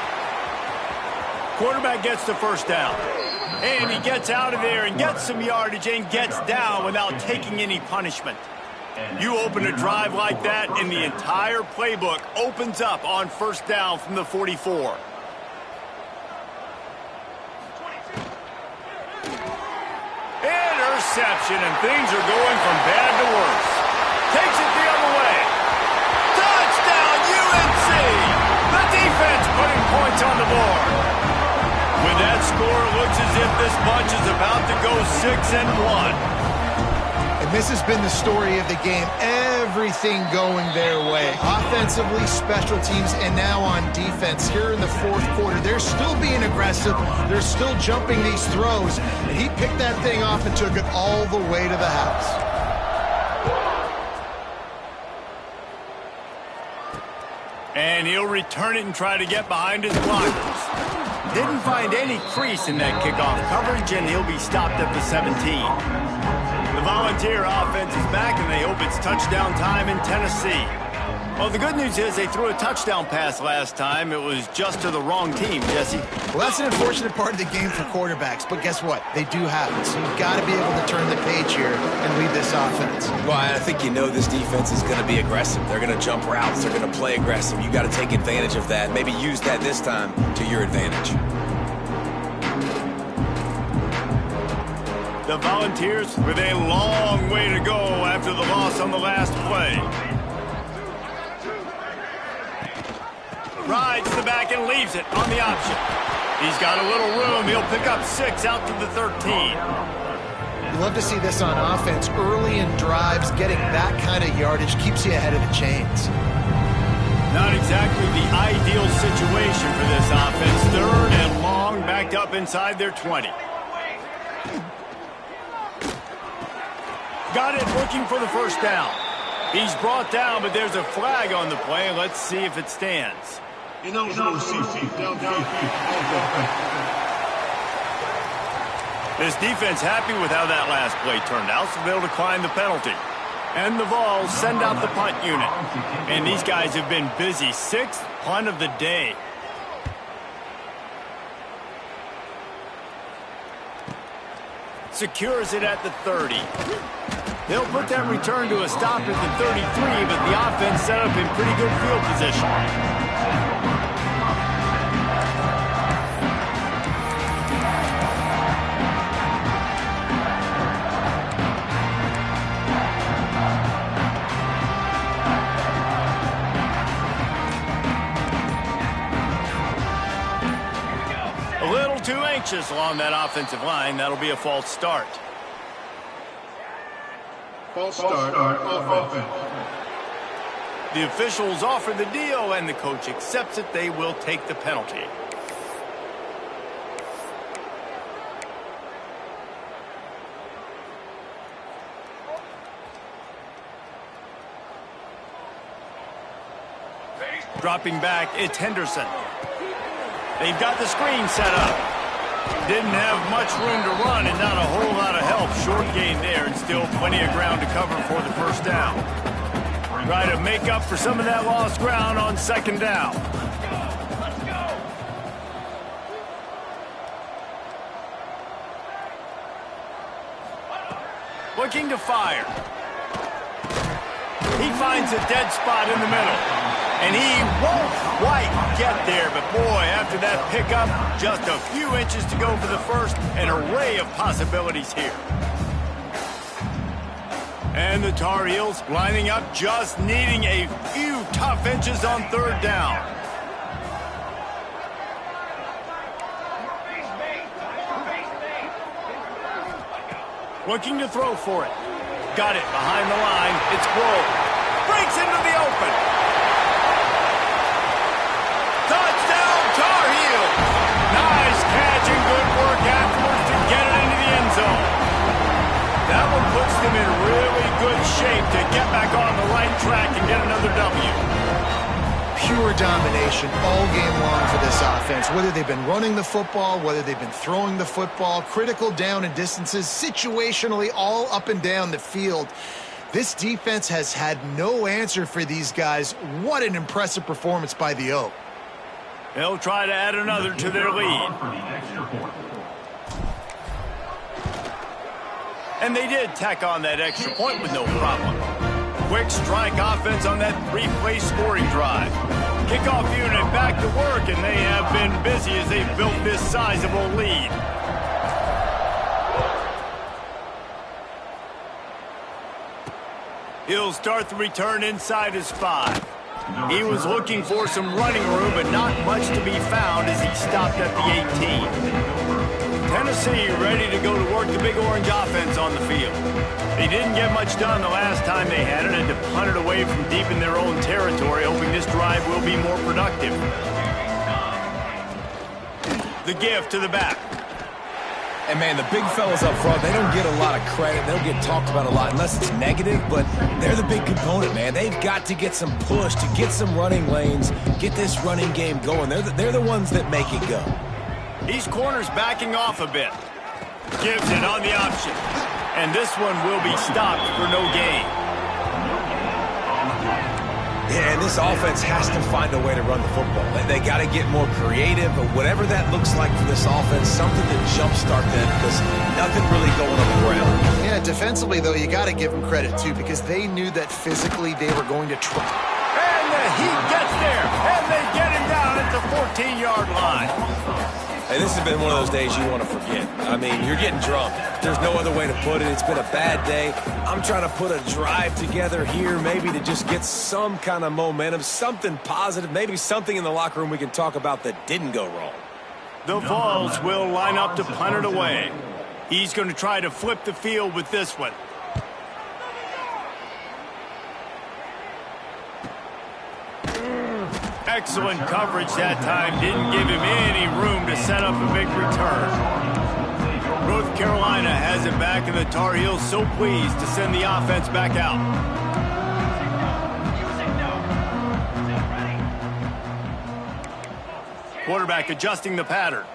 Quarterback gets the first down. And he gets out of there and gets some yardage and gets down without taking any punishment. You open a drive like that and the entire playbook opens up on first down from the 44. Interception, and things are going from bad to worse. Takes it the other way. Touchdown, UNC! The defense putting points on the board. With that score, it looks as if this bunch is about to go 6-1.
And this has been the story of the game. Everything going their way. Offensively, special teams, and now on defense. Here in the fourth quarter, they're still being aggressive. They're still jumping these throws. And he picked that thing off and took it all the way to the house.
And he'll return it and try to get behind his blockers. Didn't find any crease in that kickoff coverage, and he'll be stopped at the 17. The Volunteer offense is back, and they hope it's touchdown time in Tennessee. Well, the good news is they threw a touchdown pass last time. It was just to the wrong team, Jesse.
Well, that's an unfortunate part of the game for quarterbacks, but guess what? They do have it, so you've got to be able to turn the page here and lead this offense.
Well, I think you know this defense is going to be aggressive. They're going to jump routes. They're going to play aggressive. You got to take advantage of that. Maybe use that this time to your advantage.
The Volunteers with a long way to go after the loss on the last play. Rides the back and leaves it on the option. He's got a little room. He'll pick up 6 out to the 13.
You love to see this on offense. Early in drives, getting that kind of yardage keeps you ahead of the chains.
Not exactly the ideal situation for this offense. 3rd and long, backed up inside their 20. Got it, looking for the first down. He's brought down, but there's a flag on the play. Let's see if it stands. This defense happy with how that last play turned out, so they'll decline the penalty. And the Vols send out the punt unit. And these guys have been busy. 6th punt of the day. Secures it at the 30. They'll put that return to a stop at the 33, but the offense set up in pretty good field position. A little too anxious along that offensive line. That'll be a false start.
False start offense.
The officials offer the deal, and the coach accepts it. They will take the penalty. Dropping back, it's Henderson. They've got the screen set up. Didn't have much room to run and not a whole lot of help. Short gain there and still plenty of ground to cover for the first down. Try to make up for some of that lost ground on second down. Looking to fire. He finds a dead spot in the middle. And he won't quite get there, but boy, after that pickup, just a few inches to go for the first, an array of possibilities here. And the Tar Heels lining up, just needing a few tough inches on third down. Looking to throw for it. Got it behind the line. It's Grove. Breaks into the open. Touchdown, Tar Heels! Nice catch and good work afterwards to get it into the end zone. That one puts them in really good shape to get back on the right track and get another W.
Pure domination all game long for this offense. Whether they've been running the football, whether they've been throwing the football, critical down and distances, situationally all up and down the field. This defense has had no answer for these guys. What an impressive performance by the Oak.
They'll try to add another to their lead. And they did tack on that extra point with no problem. Quick strike offense on that three-play scoring drive. Kickoff unit back to work, and they have been busy as they've built this sizable lead. He'll start the return inside his 5. He was looking for some running room, but not much to be found as he stopped at the 18. Tennessee ready to go to work the Big Orange offense on the field. They didn't get much done the last time they had it and to punt it away from deep in their own territory, hoping this drive will be more productive. The give to the back.
And, man, the big fellas up front, they don't get a lot of credit. They don't get talked about a lot unless it's negative, but they're the big component, man. They've got to get some push, to get some running lanes, get this running game going. They're the ones that make it go.
These corners backing off a bit. Gives it on the option. And this one will be stopped for no gain.
Yeah, and this offense has to find a way to run the football. They got to get more creative, but whatever that looks like for this offense, something to jumpstart them because nothing really going on the ground.
Yeah, defensively, though, you got to give them credit, too, because they knew that physically they were going to try.
And the heat gets there, and they get him down at the 14-yard line.
Hey, this has been one of those days you want to forget. I mean, you're getting drunk. There's no other way to put it. It's been a bad day. I'm trying to put a drive together here maybe to just get some kind of momentum, something positive, maybe something in the locker room we can talk about that didn't go wrong.
The Vols will line up to punt it away. He's going to try to flip the field with this one. Excellent coverage that time. Didn't give him any room to set up a big return. North Carolina has it back, and the Tar Heels so pleased to send the offense back out. Quarterback adjusting the pattern.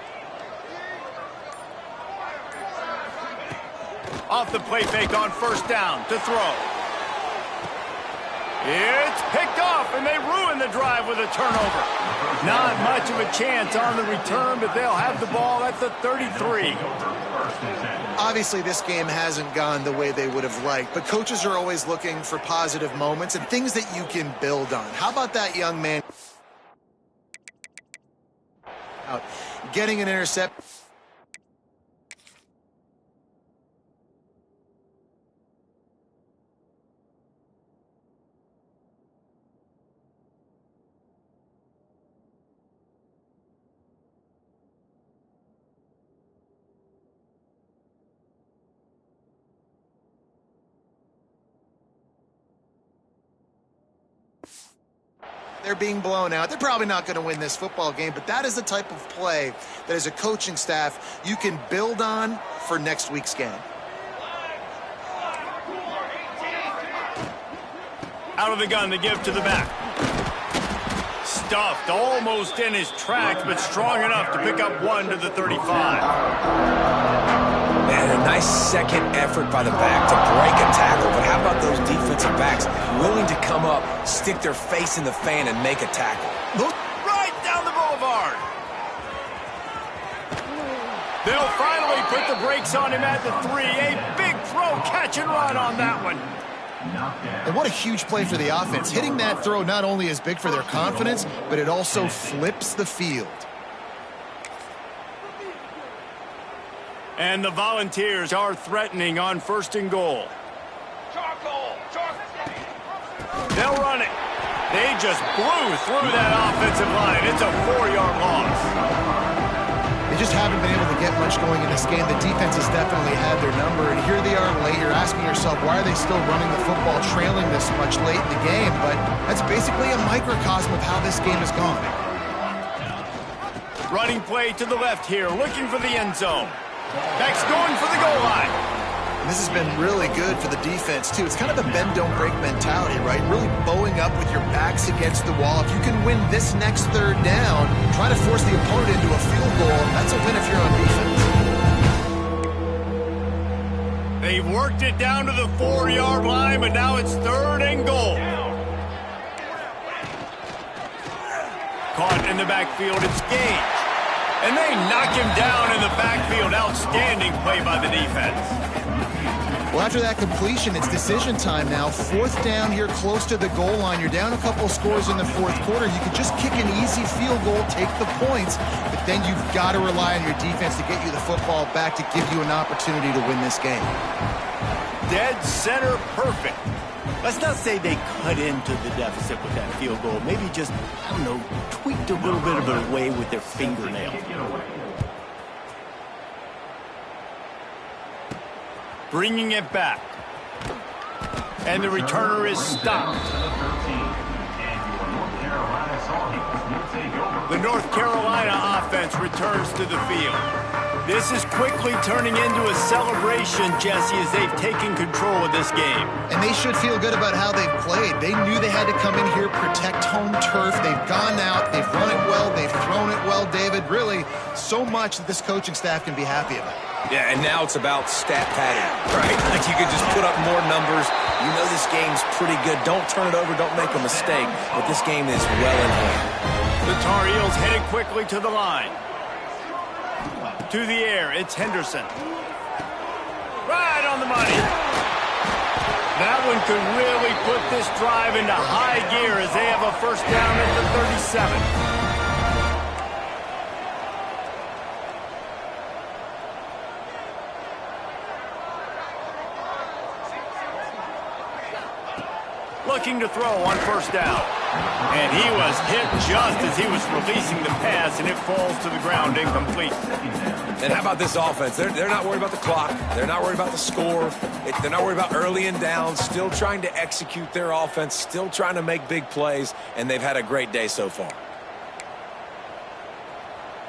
Off the play fake on first down to throw. It's picked off, and they ruin the drive with a turnover. Not much of a chance on the return, but they'll have the ball at the 33.
Obviously, this game hasn't gone the way they would have liked, but coaches are always looking for positive moments and things that you can build on. How about that young man out getting an intercept? They're being blown out. They're probably not going to win this football game, but that is the type of play that as a coaching staff you can build on for next week's game.
Out of the gun, the give to the back. Stuffed almost in his tracks, but strong enough to pick up 1 to the 35.
Man, a nice second effort by the back to break a tackle. But how about those defensive backs willing to come up, stick their face in the fan, and make a tackle?
Look right down the boulevard. They'll finally put the brakes on him at the 3. A big throw, catch and run on that one.
And what a huge play for the offense. Hitting that throw not only is big for their confidence, but it also flips the field.
And the Volunteers are threatening on 1st and goal. They'll run it. They just blew through that offensive line. It's a 4-yard loss.
They just haven't been able to get much going in this game. The defense has definitely had their number, and here they are late. You're asking yourself, why are they still running the football, trailing this much late in the game? But that's basically a microcosm of how this game has gone.
Running play to the left here, looking for the end zone. Next, going for the goal line.
And this has been really good for the defense, too. It's kind of a bend-don't-break mentality, right? Really bowing up with your backs against the wall. If you can win this next 3rd down, try to force the opponent into a field goal. That's a win if you're on defense.
They've worked it down to the 4-yard line, but now it's 3rd and goal. Caught in the backfield, it's Gage. And they knock him down in the backfield. Outstanding play by the defense.
Well, after that completion, it's decision time now. 4th down here close to the goal line. You're down a couple of scores in the 4th quarter. You could just kick an easy field goal, take the points, but then you've got to rely on your defense to get you the football back to give you an opportunity to win this game.
Dead center perfect. Let's not say they cut into the deficit with that field goal. Maybe just, I don't know, tweaked a little bit of it away with their fingernail. Bringing it back. And the returner is stopped. The North Carolina offense returns to the field. This is quickly turning into a celebration, Jesse, as they've taken control of this game.
And they should feel good about how they've played. They knew they had to come in here, protect home turf. They've gone out, they've run it well, they've thrown it well, David. Really, so much that this coaching staff can be happy about.
Yeah, and now it's about stat padding, right? Like you can just put up more numbers. You know this game's pretty good. Don't turn it over, don't make a mistake. But this game is well in hand.
The Tar Heels headed quickly to the line. To the air, it's Henderson. Right on the money. That one could really put this drive into high gear as they have a 1st down at the 37. Looking to throw on 1st down. And he was hit just as he was releasing the pass, and it falls to the ground incomplete.
And how about this offense? They're not worried about the clock. They're not worried about the score. They're not worried about early and down. Still trying to execute their offense. Still trying to make big plays. And they've had a great day so far.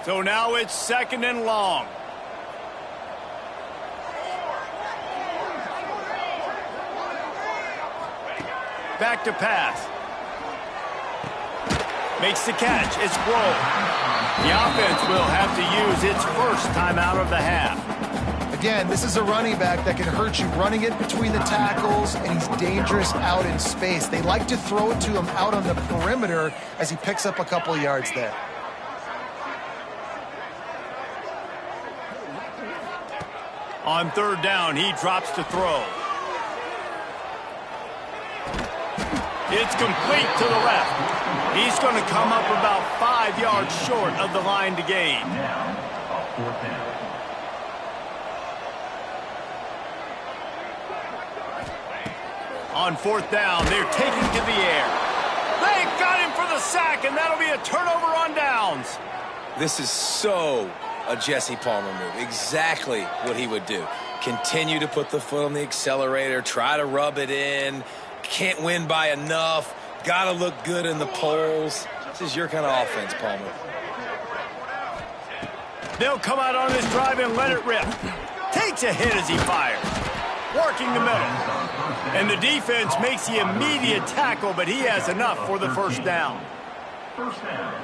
So now it's 2nd and long. Back to pass. Makes the catch. It's Grove. The offense will have to use its 1st timeout of the half.
Again, this is a running back that can hurt you running it between the tackles, and he's dangerous out in space. They like to throw it to him out on the perimeter as he picks up a couple of yards there.
On 3rd down, he drops to throw. It's complete to the left. He's going to come up about 5 yards short of the line to gain. On 4th down, they're taking to the air. They got him for the sack, and that'll be a turnover on downs.
This is so a Jesse Palmer move. Exactly what he would do. Continue to put the foot on the accelerator, try to rub it in. Can't win by enough. Gotta look good in the polls. This is your kind of offense, Palmer.
They'll come out on this drive and let it rip. Takes a hit as he fires. Working the middle. And the defense makes the immediate tackle, but he has enough for the first down.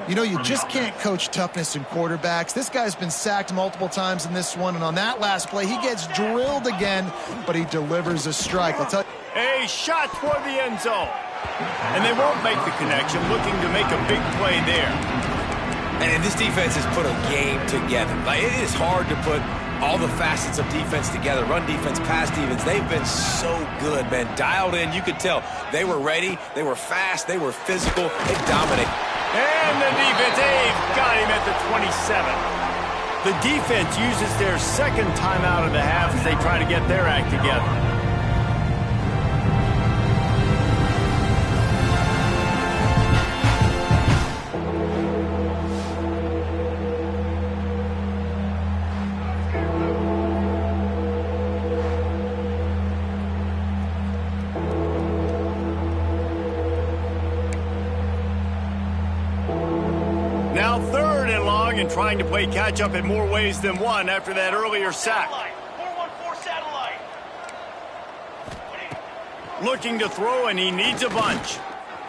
You know, you just can't coach toughness in quarterbacks. This guy's been sacked multiple times in this one, and on that last play, he gets drilled again, but he delivers a strike. I'll tell you.
A shot toward the end zone. And they won't make the connection, looking to make a big play there.
And this defense has put a game together. Like, it is hard to put all the facets of defense together. Run defense, pass defense. They've been so good, man. Dialed in. You could tell they were ready. They were fast. They were physical. They dominate.
And the defense, got him at the 27. The defense uses their second timeout of the half as they try to get their act together. Now 3rd and long and trying to play catch-up in more ways than one after that earlier sack. 4-1-4 satellite. Looking to throw, and he needs a bunch.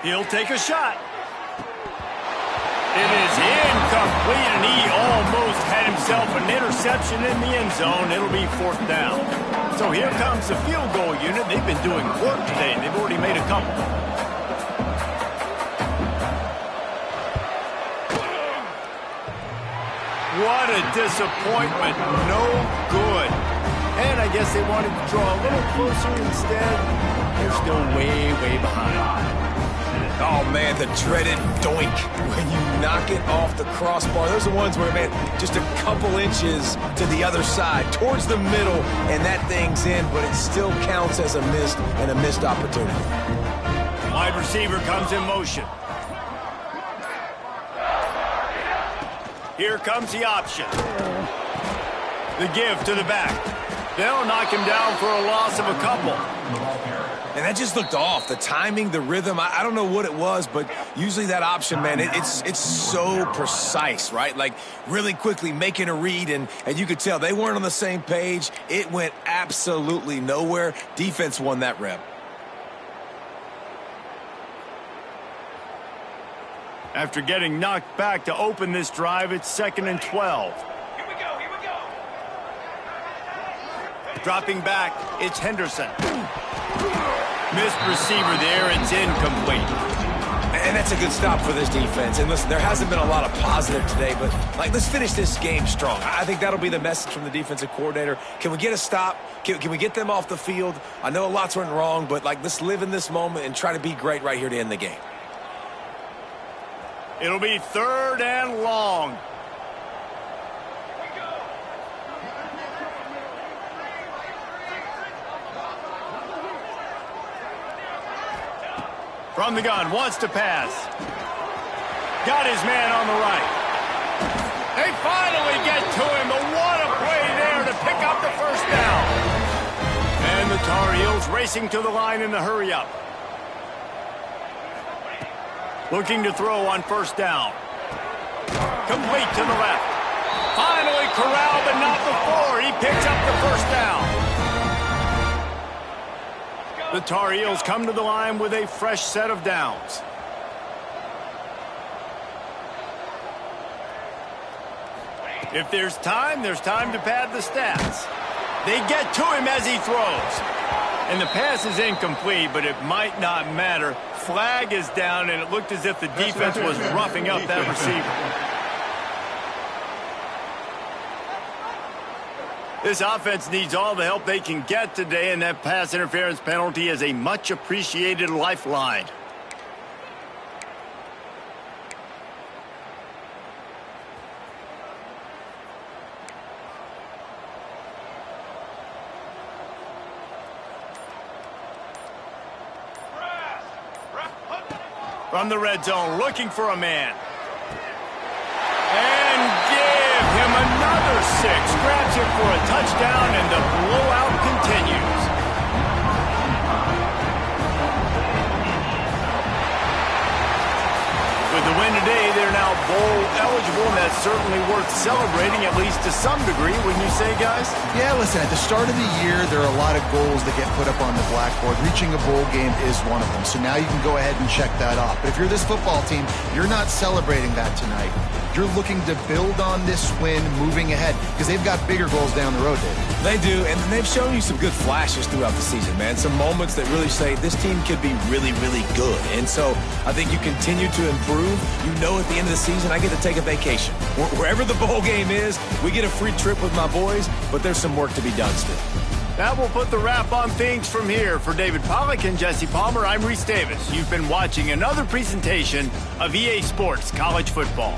He'll take a shot. It is incomplete, and he almost had himself an interception in the end zone. It'll be 4th down. So here comes the field goal unit. They've been doing work today. They've already made a couple. What a disappointment. No good. And I guess they wanted to draw a little closer instead. They're still way, way behind.
Oh, man, the dreaded doink. When you knock it off the crossbar. Those are the ones where, man, just a couple inches to the other side, towards the middle, and that thing's in, but it still counts as a missed opportunity.
Wide receiver comes in motion. Here comes the option. The give to the back. They'll knock him down for a loss of a couple.
And that just looked off. The timing, the rhythm, I don't know what it was, but usually that option, man, it's so precise, right? Like really quickly making a read, and you could tell they weren't on the same page. It went absolutely nowhere. Defense won that rep.
After getting knocked back to open this drive, it's 2nd and 12. Here we go. Dropping back, it's Henderson. Missed receiver there, it's incomplete.
And that's a good stop for this defense. And listen, there hasn't been a lot of positive today, but let's finish this game strong. I think that'll be the message from the defensive coordinator. Can we get a stop? Can we get them off the field? I know lots went wrong, but let's live in this moment and try to be great right here to end the game.
It'll be 3rd and long. From the gun, wants to pass. Got his man on the right. They finally get to him, but what a play there to pick up the first down. And the Tar Heels racing to the line in the hurry-up. Looking to throw on 1st down. Complete to the left. Finally corralled, but not before. He picks up the first down. The Tar Heels come to the line with a fresh set of downs. If there's time to pad the stats. They get to him as he throws. And the pass is incomplete, but it might not matter. Flag is down, and it looked as if the defense was roughing up that receiver. This offense needs all the help they can get today, and that pass interference penalty is a much-appreciated lifeline. From the red zone, looking for a man. And give him another 6. Grabs it for a touchdown, and the blowout continues. the win today, they're now bowl eligible, and that's certainly worth celebrating, at least to some degree, wouldn't you say, guys?
Yeah, listen, at the start of the year, there are a lot of goals that get put up on the blackboard. Reaching a bowl game is one of them. So now you can go ahead and check that off. But if you're this football team, you're not celebrating that tonight. You're looking to build on this win moving ahead because they've got bigger goals down the road, Dave.
They do, and they've shown you some good flashes throughout the season, man. Some moments that really say this team could be really, really good. And so I think you continue to improve. You know at the end of the season, I get to take a vacation. Wherever the bowl game is, we get a free trip with my boys, but there's some work to be done still.
That will put the wrap on things from here. For David Pollack and Jesse Palmer, I'm Reese Davis. You've been watching another presentation of EA Sports College Football.